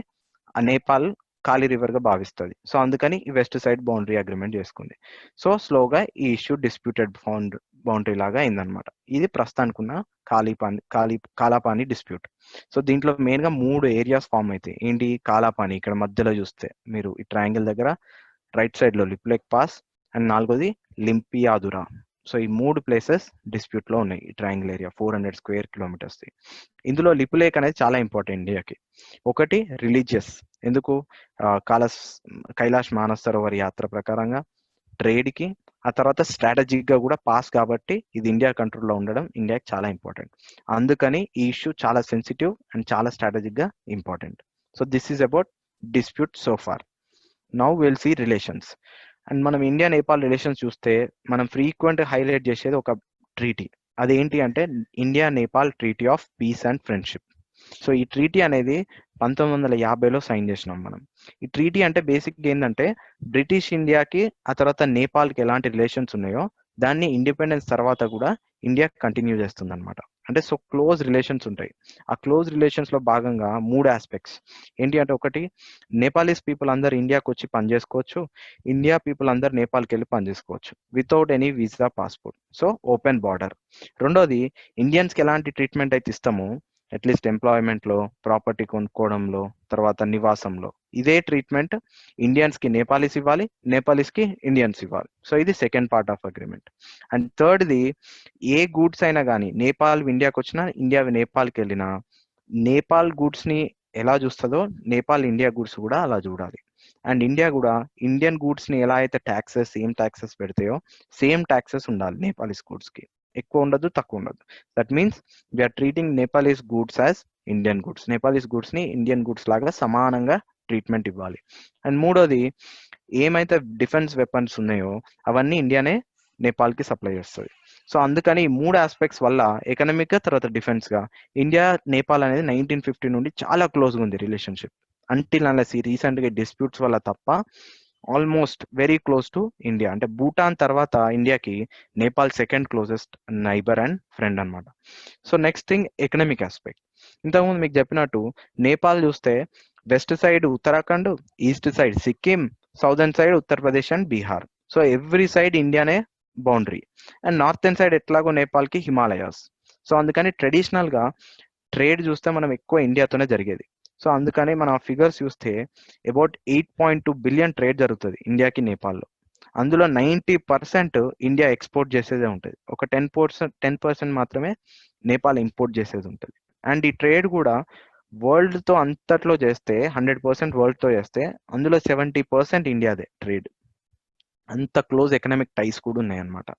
ఆ నేపాల్ కాళీ రివర్ గా భావిస్తుంది. సో అందుకని ఈ వెస్ట్ సైడ్ బౌండరీ అగ్రిమెంట్ చేసుకుంది. సో స్లోగా ఈ ఇష్యూ డిస్ప్యూటెడ్ బౌండరీ లాగా అయిందనమాట. ఇది ప్రస్తుతానికి ఉన్న కాలాపాని డిస్ప్యూట్. సో దీంట్లో మెయిన్ గా 3 ఏరియాస్ ఫామ్ అవుతాయి. ఏంటి? కాలాపాని ఇక్కడ మధ్యలో చూస్తే మీరు ఈ ట్రయాంగిల్ దగ్గర రైట్ సైడ్ లో లిప్లేక్ పాస్, అండ్ 4వది లింపియాదురా. సో ఈ 3 ప్లేసెస్ డిస్ప్యూట్ లో ఉన్నాయి ఈ ట్రయాంగిల్ ఏరియా 400 స్క్వేర్ కిలోమీటర్స్. ఇందులో లిపులేక్ అనేది చాలా ఇంపార్టెంట్ ఇండియాకి. ఒకటి రిలీజియస్, ఎందుకు? కైలాష్ మానస్ సరోవర్ యాత్ర ప్రకారంగా, ట్రేడ్ కి, ఆ తర్వాత స్ట్రాటజిక్ గా కూడా పాస్ కాబట్టి ఇది ఇండియా కంట్రోల్లో ఉండడం ఇండియాకి చాలా ఇంపార్టెంట్. అందుకని ఈ ఇష్యూ చాలా సెన్సిటివ్ అండ్ చాలా స్ట్రాటజిక్ గా important. So this is about dispute so far. Now will see relations. And మనం ఇండియా నేపాల్ రిలేషన్స్ చూస్తే మనం ఫ్రీక్వెంట్ హైలైట్ చేసేది ఒక ట్రీటీ. అదేంటి అంటే India Nepal treaty of peace and friendship. So ఈ ట్రీటీ అనేది 1950లో సైన్ చేసినాం మనం. ఈ ట్రీటీ అంటే బేసిక్ ఏంటంటే బ్రిటిష్ ఇండియాకి ఆ తర్వాత నేపాల్కి ఎలాంటి రిలేషన్స్ ఉన్నాయో దాన్ని ఇండిపెండెన్స్ తర్వాత కూడా ఇండియా కంటిన్యూ చేస్తుంది అనమాట. అంటే సో క్లోజ్ రిలేషన్స్ ఉంటాయి. ఆ క్లోజ్ రిలేషన్స్ లో భాగంగా 3 ఆస్పెక్ట్స్ ఏంటి అంటే, ఒకటి నేపాలీస్ పీపుల్ అందరు ఇండియాకి వచ్చి పనిచేసుకోవచ్చు, ఇండియా పీపుల్ అందరు నేపాల్కి వెళ్ళి పనిచేసుకోవచ్చు without any visa passport. So open border. రెండోది, ఇండియన్స్కి ఎలాంటి ట్రీట్మెంట్ అయితే ఇస్తామో అట్లీస్ట్ ఎంప్లాయ్మెంట్లో, ప్రాపర్టీ కొనుక్కోవడంలో, తర్వాత నివాసంలో, ఇదే ట్రీట్మెంట్ ఇండియన్స్ కి నేపాలీస్ ఇవ్వాలి, నేపాలీస్ కి ఇండియన్స్ ఇవ్వాలి. సో ఇది second part of agreement. And థర్డ్ది, ఏ గూడ్స్ అయినా కానీ నేపాల్ ఇండియాకి వచ్చినా, ఇండియా నేపాల్కి వెళ్ళినా, నేపాల్ గూడ్స్ ని ఎలా చూస్తుందో నేపాల్ ఇండియా గూడ్స్ కూడా అలా చూడాలి. అండ్ ఇండియా కూడా ఇండియన్ గూడ్స్ ని ఎలా అయితే సేమ్ ట్యాక్సెస్ పెడతాయో సేమ్ ట్యాక్సెస్ ఉండాలి నేపాలీస్ గూడ్స్ కి. ఎక్కువ ఉండదు, తక్కువ ఉండదు. That means we are treating Nepalese goods as Indian goods. Nepalese goods ని ఇండియన్ గూడ్స్ లాగా సమానంగా ట్రీట్మెంట్ ఇవ్వాలి. అండ్ మూడోది, ఏమైతే డిఫెన్స్ వెపన్స్ ఉన్నాయో అవన్నీ ఇండియానే నేపాల్ కి సప్లై చేస్తుంది. సో అందుకని ఈ 3 ఆస్పెక్ట్స్ వల్ల ఎకనామిక్ గా, తర్వాత డిఫెన్స్ గా ఇండియా నేపాల్ అనేది 1950 నుండి చాలా క్లోజ్ గా ఉంది రిలేషన్షిప్. అంటిల్ అన్లెస్ ఈ రీసెంట్ గా డిస్ప్యూట్స్ వల్ల తప్ప almost very close to India. అంటే భూటాన్ తర్వాత ఇండియాకి Nepal second closest neighbour and friend అనమాట. So next thing, economic aspect. ఇంతకుముందు మీకు చెప్పినట్టు నేపాల్ చూస్తే west side Uttarakhand, east side Sikkim, southern side Uttar Pradesh and Bihar. So every side ఇండియానే బౌండరీ. అండ్ నార్థన్ సైడ్ ఎట్లాగో నేపాల్ కి హిమాలయాస్. సో అందుకని ట్రెడిషనల్ గా ట్రేడ్ చూస్తే మనం ఎక్కువ ఇండియాతోనే జరిగేది. సో అందుకని మనం ఫిగర్స్ చూస్తే అబౌట్ 8.2 బిలియన్ ట్రేడ్ జరుగుతుంది ఇండియాకి నేపాల్లో. అందులో 90% ఇండియా ఎక్స్పోర్ట్ చేసేదే ఉంటుంది. ఒక 10% మాత్రమే నేపాల్ ఇంపోర్ట్ చేసేది ఉంటుంది. అండ్ ఈ ట్రేడ్ కూడా వరల్డ్ తో అంతట్లో చేస్తే 100% వరల్డ్ తో చేస్తే అందులో 70% ఇండియాదే ట్రేడ్. అంత క్లోజ్ ఎకనామిక్ టైస్ కూడా ఉన్నాయన్నమాట.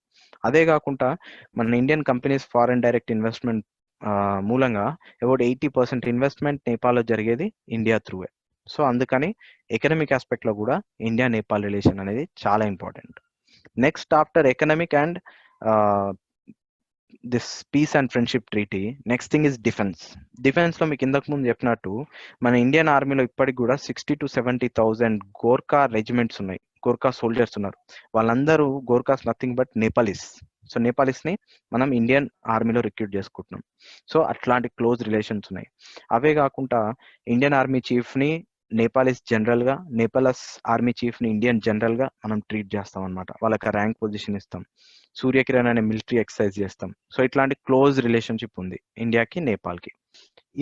అదే కాకుండా మన Indian companies foreign direct investment మూలంగా అబౌట్ 80% ఇన్వెస్ట్మెంట్ నేపాల్లో జరిగేది ఇండియా త్రూవే. సో అందుకని ఎకనామిక్ ఆస్పెక్ట్ లో కూడా ఇండియా నేపాల్ రిలేషన్ అనేది చాలా important. Next after economic and this peace and friendship treaty, next thing is defence. Defence లో మీకు ఇంతకు ముందు చెప్పినట్టు మన ఇండియన్ ఆర్మీలో ఇప్పటికి కూడా 60,000 to 70,000 గోర్ఖా రెజిమెంట్స్ ఉన్నాయి, గోర్ఖా సోల్జర్స్ ఉన్నారు. వాళ్ళందరూ Gorkhas nothing but Nepalis. So Nepalis ని మనం ఇండియన్ ఆర్మీలో రిక్రూట్ చేసుకుంటున్నాం. సో అట్లాంటి క్లోజ్ రిలేషన్స్ ఉన్నాయి. అవే కాకుండా ఇండియన్ ఆర్మీ చీఫ్ ని నేపాలీస్ జనరల్ గా, నేపాలస్ ఆర్మీ చీఫ్ ని ఇండియన్ జనరల్ గా మనం ట్రీట్ చేస్తాం అనమాట. వాళ్ళకి ర్యాంక్ పొజిషన్ ఇస్తాం, సూర్యకిరణ్ అనే మిలిటరీ ఎక్సర్సైజ్ చేస్తాం. సో ఇట్లాంటి క్లోజ్ రిలేషన్షిప్ ఉంది ఇండియాకి నేపాల్కి.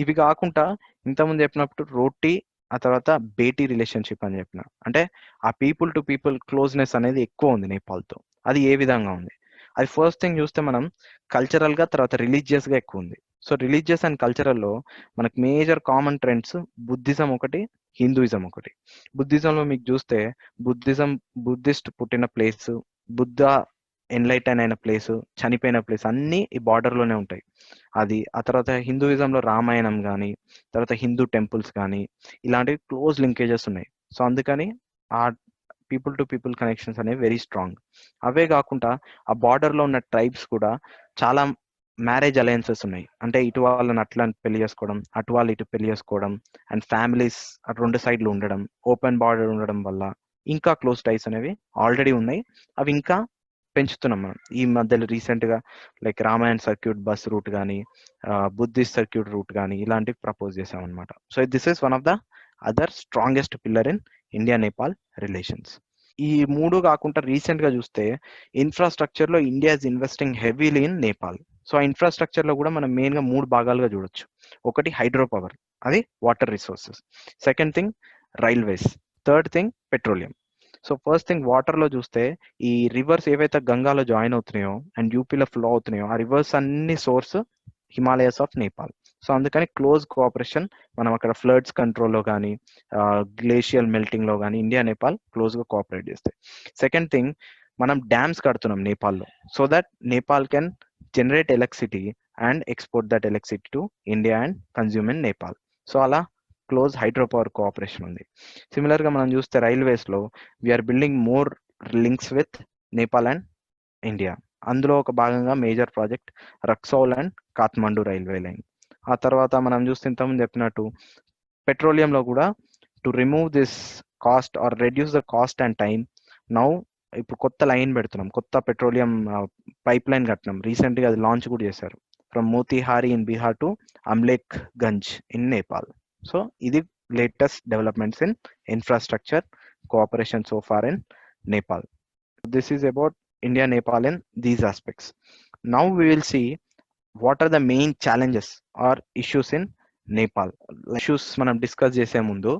ఇవి కాకుండా ఇంతకుముందు చెప్పినప్పుడు రోటీ, ఆ తర్వాత బేటీ రిలేషన్షిప్ అని చెప్పిన, అంటే ఆ పీపుల్ టు పీపుల్ క్లోజ్నెస్ అనేది ఎక్కువ ఉంది నేపాల్తో. అది ఏ విధంగా ఉంది? అది ఫస్ట్ థింగ్ చూస్తే మనం కల్చరల్ గా, తర్వాత రిలీజియస్ గా ఎక్కువ ఉంది. సో రిలీజియస్ అండ్ కల్చరల్ లో మనకు మేజర్ కామన్ ట్రెండ్స్ బుద్ధిజం ఒకటి, హిందూయిజం ఒకటి. బుద్ధిజంలో మీకు చూస్తే బుద్ధిస్ట్ పుట్టిన ప్లేస్, బుద్ధ ఎన్లైటన్ అయిన ప్లేస్, చనిపోయిన ప్లేస్ అన్ని ఈ బార్డర్ లోనే ఉంటాయి. అది ఆ తర్వాత హిందూయిజంలో రామాయణం కానీ, తర్వాత హిందూ టెంపుల్స్ కానీ, ఇలాంటివి క్లోజ్ లింకేజెస్ ఉన్నాయి. సో అందుకని ఆ పీపుల్ టు పీపుల్ కనెక్షన్స్ అనేవి వెరీ స్ట్రాంగ్. అవే కాకుండా ఆ బార్డర్ లో ఉన్న ట్రైబ్స్ కూడా చాలా మ్యారేజ్ అలయన్సెస్ ఉన్నాయి. అంటే ఇటు వాళ్ళని అట్లా పెళ్లి చేసుకోవడం, అటు వాళ్ళు ఇటు పెళ్లి చేసుకోవడం, అండ్ ఫ్యామిలీస్ రెండు సైడ్లు ఉండడం, ఓపెన్ బార్డర్ ఉండడం వల్ల ఇంకా క్లోజ్ టైస్ అనేవి ఆల్రెడీ ఉన్నాయి. అవి ఇంకా పెంచుతున్నాం మనం ఈ మధ్యలో రీసెంట్ గా. Like Ramayan circuit bus route కానీ, బుద్ధిస్ట్ సర్క్యూట్ రూట్ కానీ ఇలాంటివి ప్రపోజ్ చేసాం అనమాట. So this is one of the other strongest pillar in India Nepal relations. ఈ మూడు కాకుండా రీసెంట్ గా చూస్తే ఇన్ఫ్రాస్ట్రక్చర్ లో India is investing heavily in Nepal. So ఆ ఇన్ఫ్రాస్ట్రక్చర్ లో కూడా మనం మెయిన్ గా మూడు భాగాలుగా చూడొచ్చు. ఒకటి హైడ్రో పవర్, అది water resources. Second thing railways. Third thing petroleum. So first thing water లో చూస్తే ఈ రివర్స్ ఏవైతే గంగాలో జాయిన్ అవుతున్నాయో అండ్ యూపీలో ఫ్లో అవుతున్నాయో ఆ రివర్స్ అన్ని source Himalayas of Nepal. So అందుకని క్లోజ్ కోఆపరేషన్, మనం అక్కడ ఫ్లడ్స్ కంట్రోల్లో కానీ గ్లేషియల్ మెల్టింగ్ లో కానీ ఇండియా నేపాల్ క్లోజ్ గా కోఆపరేట్ చేస్తాయి. సెకండ్ థింగ్, మనం డ్యామ్స్ కడుతున్నాం నేపాల్లో, so that Nepal can generate electricity and export that electricity to India and consume in Nepal. So అలా క్లోజ్ హైడ్రో పవర్ కోఆపరేషన్ ఉంది. సిమిలర్ గా మనం చూస్తే రైల్వేస్ లో we're building more links with Nepal and India. అందులో ఒక భాగంగా major project Raxaul and Kathmandu railway line. ఆ తర్వాత మనం చూస్తే ఇంతకుముందు చెప్పినట్టు పెట్రోలియంలో కూడా to remove this cost or reduce the cost and time, now ఇప్పుడు కొత్త లైన్ పెడుతున్నాం, కొత్త పెట్రోలియం పైప్ లైన్ కట్టినాం. రీసెంట్గా అది లాంచ్ కూడా చేశారు, from Motihari in Bihar to Amlekhganj in Nepal. So ఇది latest developments in infrastructure cooperation so far in Nepal. This is about India Nepal in these aspects. Now we will see what are the main challenges or issues in Nepal. Issues మనం discuss చేసే ముందు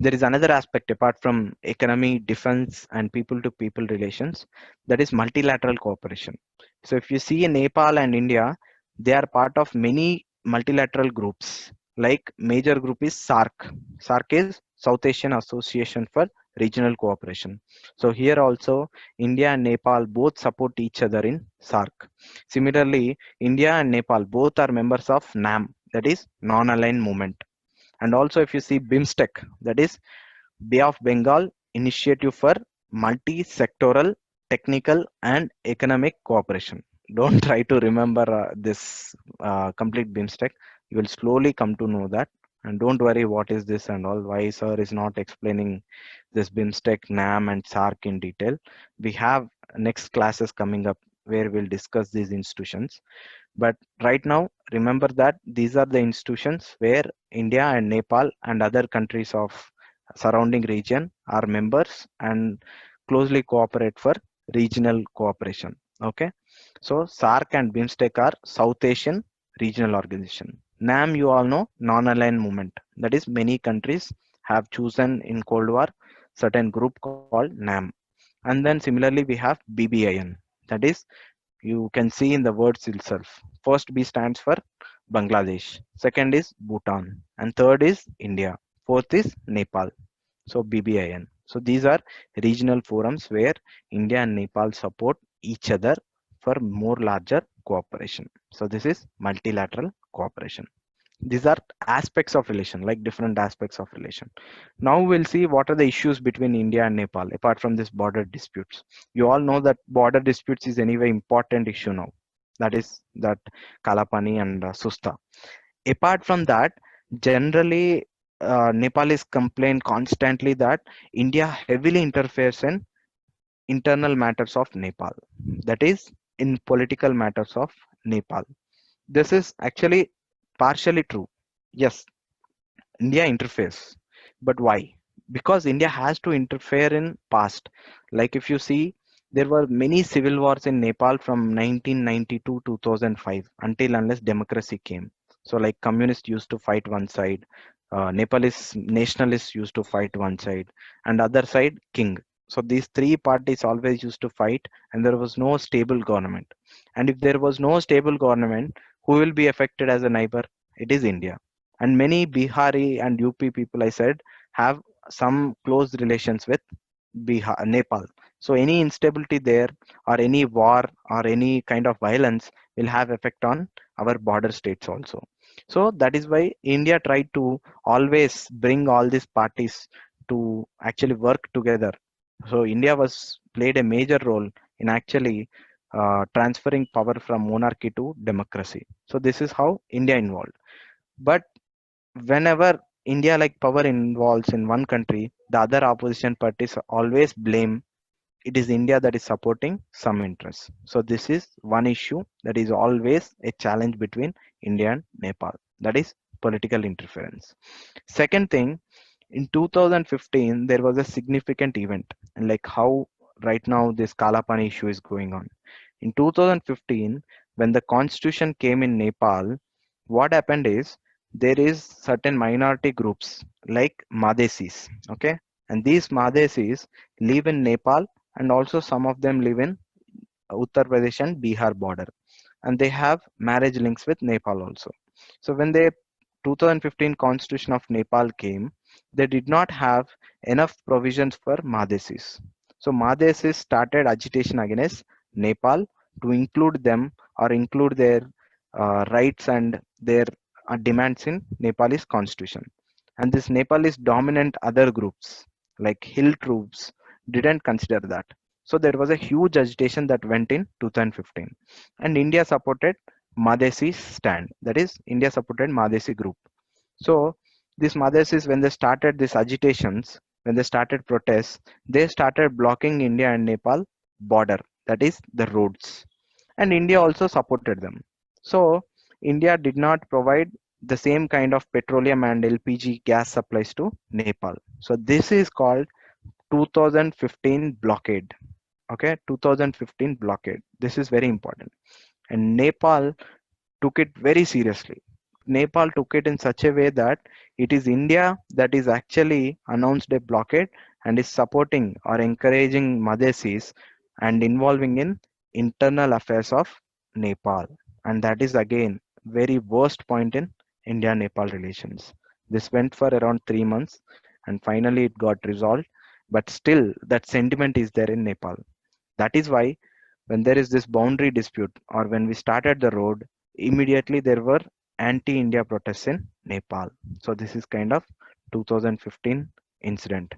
there is another aspect apart from economy, defense and people to people relations, that is multilateral cooperation. So if you see in Nepal and India, they are part of many multilateral groups. Like major group is SAARC. SAARC is South Asian Association for Regional Cooperation. So here also India and Nepal both support each other in SAARC. Similarly, India and Nepal both are members of NAM, that is Non-Aligned Movement. And also if you see BIMSTEC, that is Bay of Bengal Initiative for Multi-Sectoral Technical and Economic Cooperation. Don't try to remember this complete BIMSTEC. You will slowly come to know that. And don't worry what is this and all, why sir is not explaining this BIMSTEC, NAM and SAARC in detail. We have next classes coming up where we'll discuss these institutions. But right now, remember that these are the institutions where India and Nepal and other countries of surrounding region are members and closely cooperate for regional cooperation. Okay. So SAARC and BIMSTEC are South Asian regional organization. NAM, you all know, non-aligned movement. That is many countries have chosen in Cold War certain group called NAM. And then similarly we have BBIN. That is, you can see in the words itself. First B stands for Bangladesh, second is Bhutan, and third is India, fourth is Nepal. So BBIN. So these are regional forums where India and Nepal support each other for more larger cooperation. So this is multilateral cooperation. These are aspects of relation, like different aspects of relation. Now we'll see what are the issues between India and Nepal apart from this border disputes. You all know that border disputes is anyway important issue now, that is that Kalapani and Susta. Apart from that, generally Nepalese complain constantly that India heavily interferes in internal matters of Nepal, that is in political matters of Nepal. This is actually partially true. Yes, India interferes, but why? Because India has to interfere in past. Like if you see, there were many civil wars in Nepal from 1992 to 2005 until unless democracy came. So like communists used to fight one side, Nepalese nationalists used to fight one side, and other side king. So these three parties always used to fight, and there was no stable government. And if there was no stable government, who will be affected as a neighbor? It is India. And many Bihari and UP people, I said, have some close relations with Nepal. So any instability there or any war or any kind of violence will have effect on our border states also. So that is why India tried to always bring all these parties to actually work together. So India was played a major role in actually transferring power from monarchy to democracy. So this is how India involved. But whenever India like power involves in one country, the other opposition parties always blame it is India that is supporting some interests. So this is one issue that is always a challenge between India and Nepal. That is political interference. Second thing, In 2015, there was a significant event, and like how right now this Kalapani issue is going on. In 2015, when the constitution came in Nepal, what happened is there is certain minority groups like Madhesis, okay, and these Madhesis live in Nepal, and also some of them live in Uttar Pradesh and Bihar border, and they have marriage links with Nepal also. So when the 2015 constitution of Nepal came, they did not have enough provisions for Madhesis. So Madhesis started agitation against Nepal to include them or include their rights and their demands in Nepalese constitution. And this Nepalese dominant other groups like hill troops didn't consider that. So there was a huge agitation that went in 2015, and India supported Madhesi stand. That is, India supported Madhesi group. So these Madhesis, when they started these agitations, when they started protests, they started blocking India and Nepal border. That is the roads, and India also supported them. So India did not provide the same kind of petroleum and LPG gas supplies to Nepal. So this is called 2015 blockade. Okay, 2015 blockade. This is very important, and Nepal took it very seriously. Nepal took it in such a way that it is India that is actually announced a blockade and is supporting or encouraging Madhesis and involving in internal affairs of Nepal. And that is again very worst point in India-Nepal relations. This went for around 3 months and finally it got resolved. But still that sentiment is there in Nepal. That is why when there is this boundary dispute or when we started the road, immediately there were anti-India protests in Nepal. So this is kind of 2015 incident.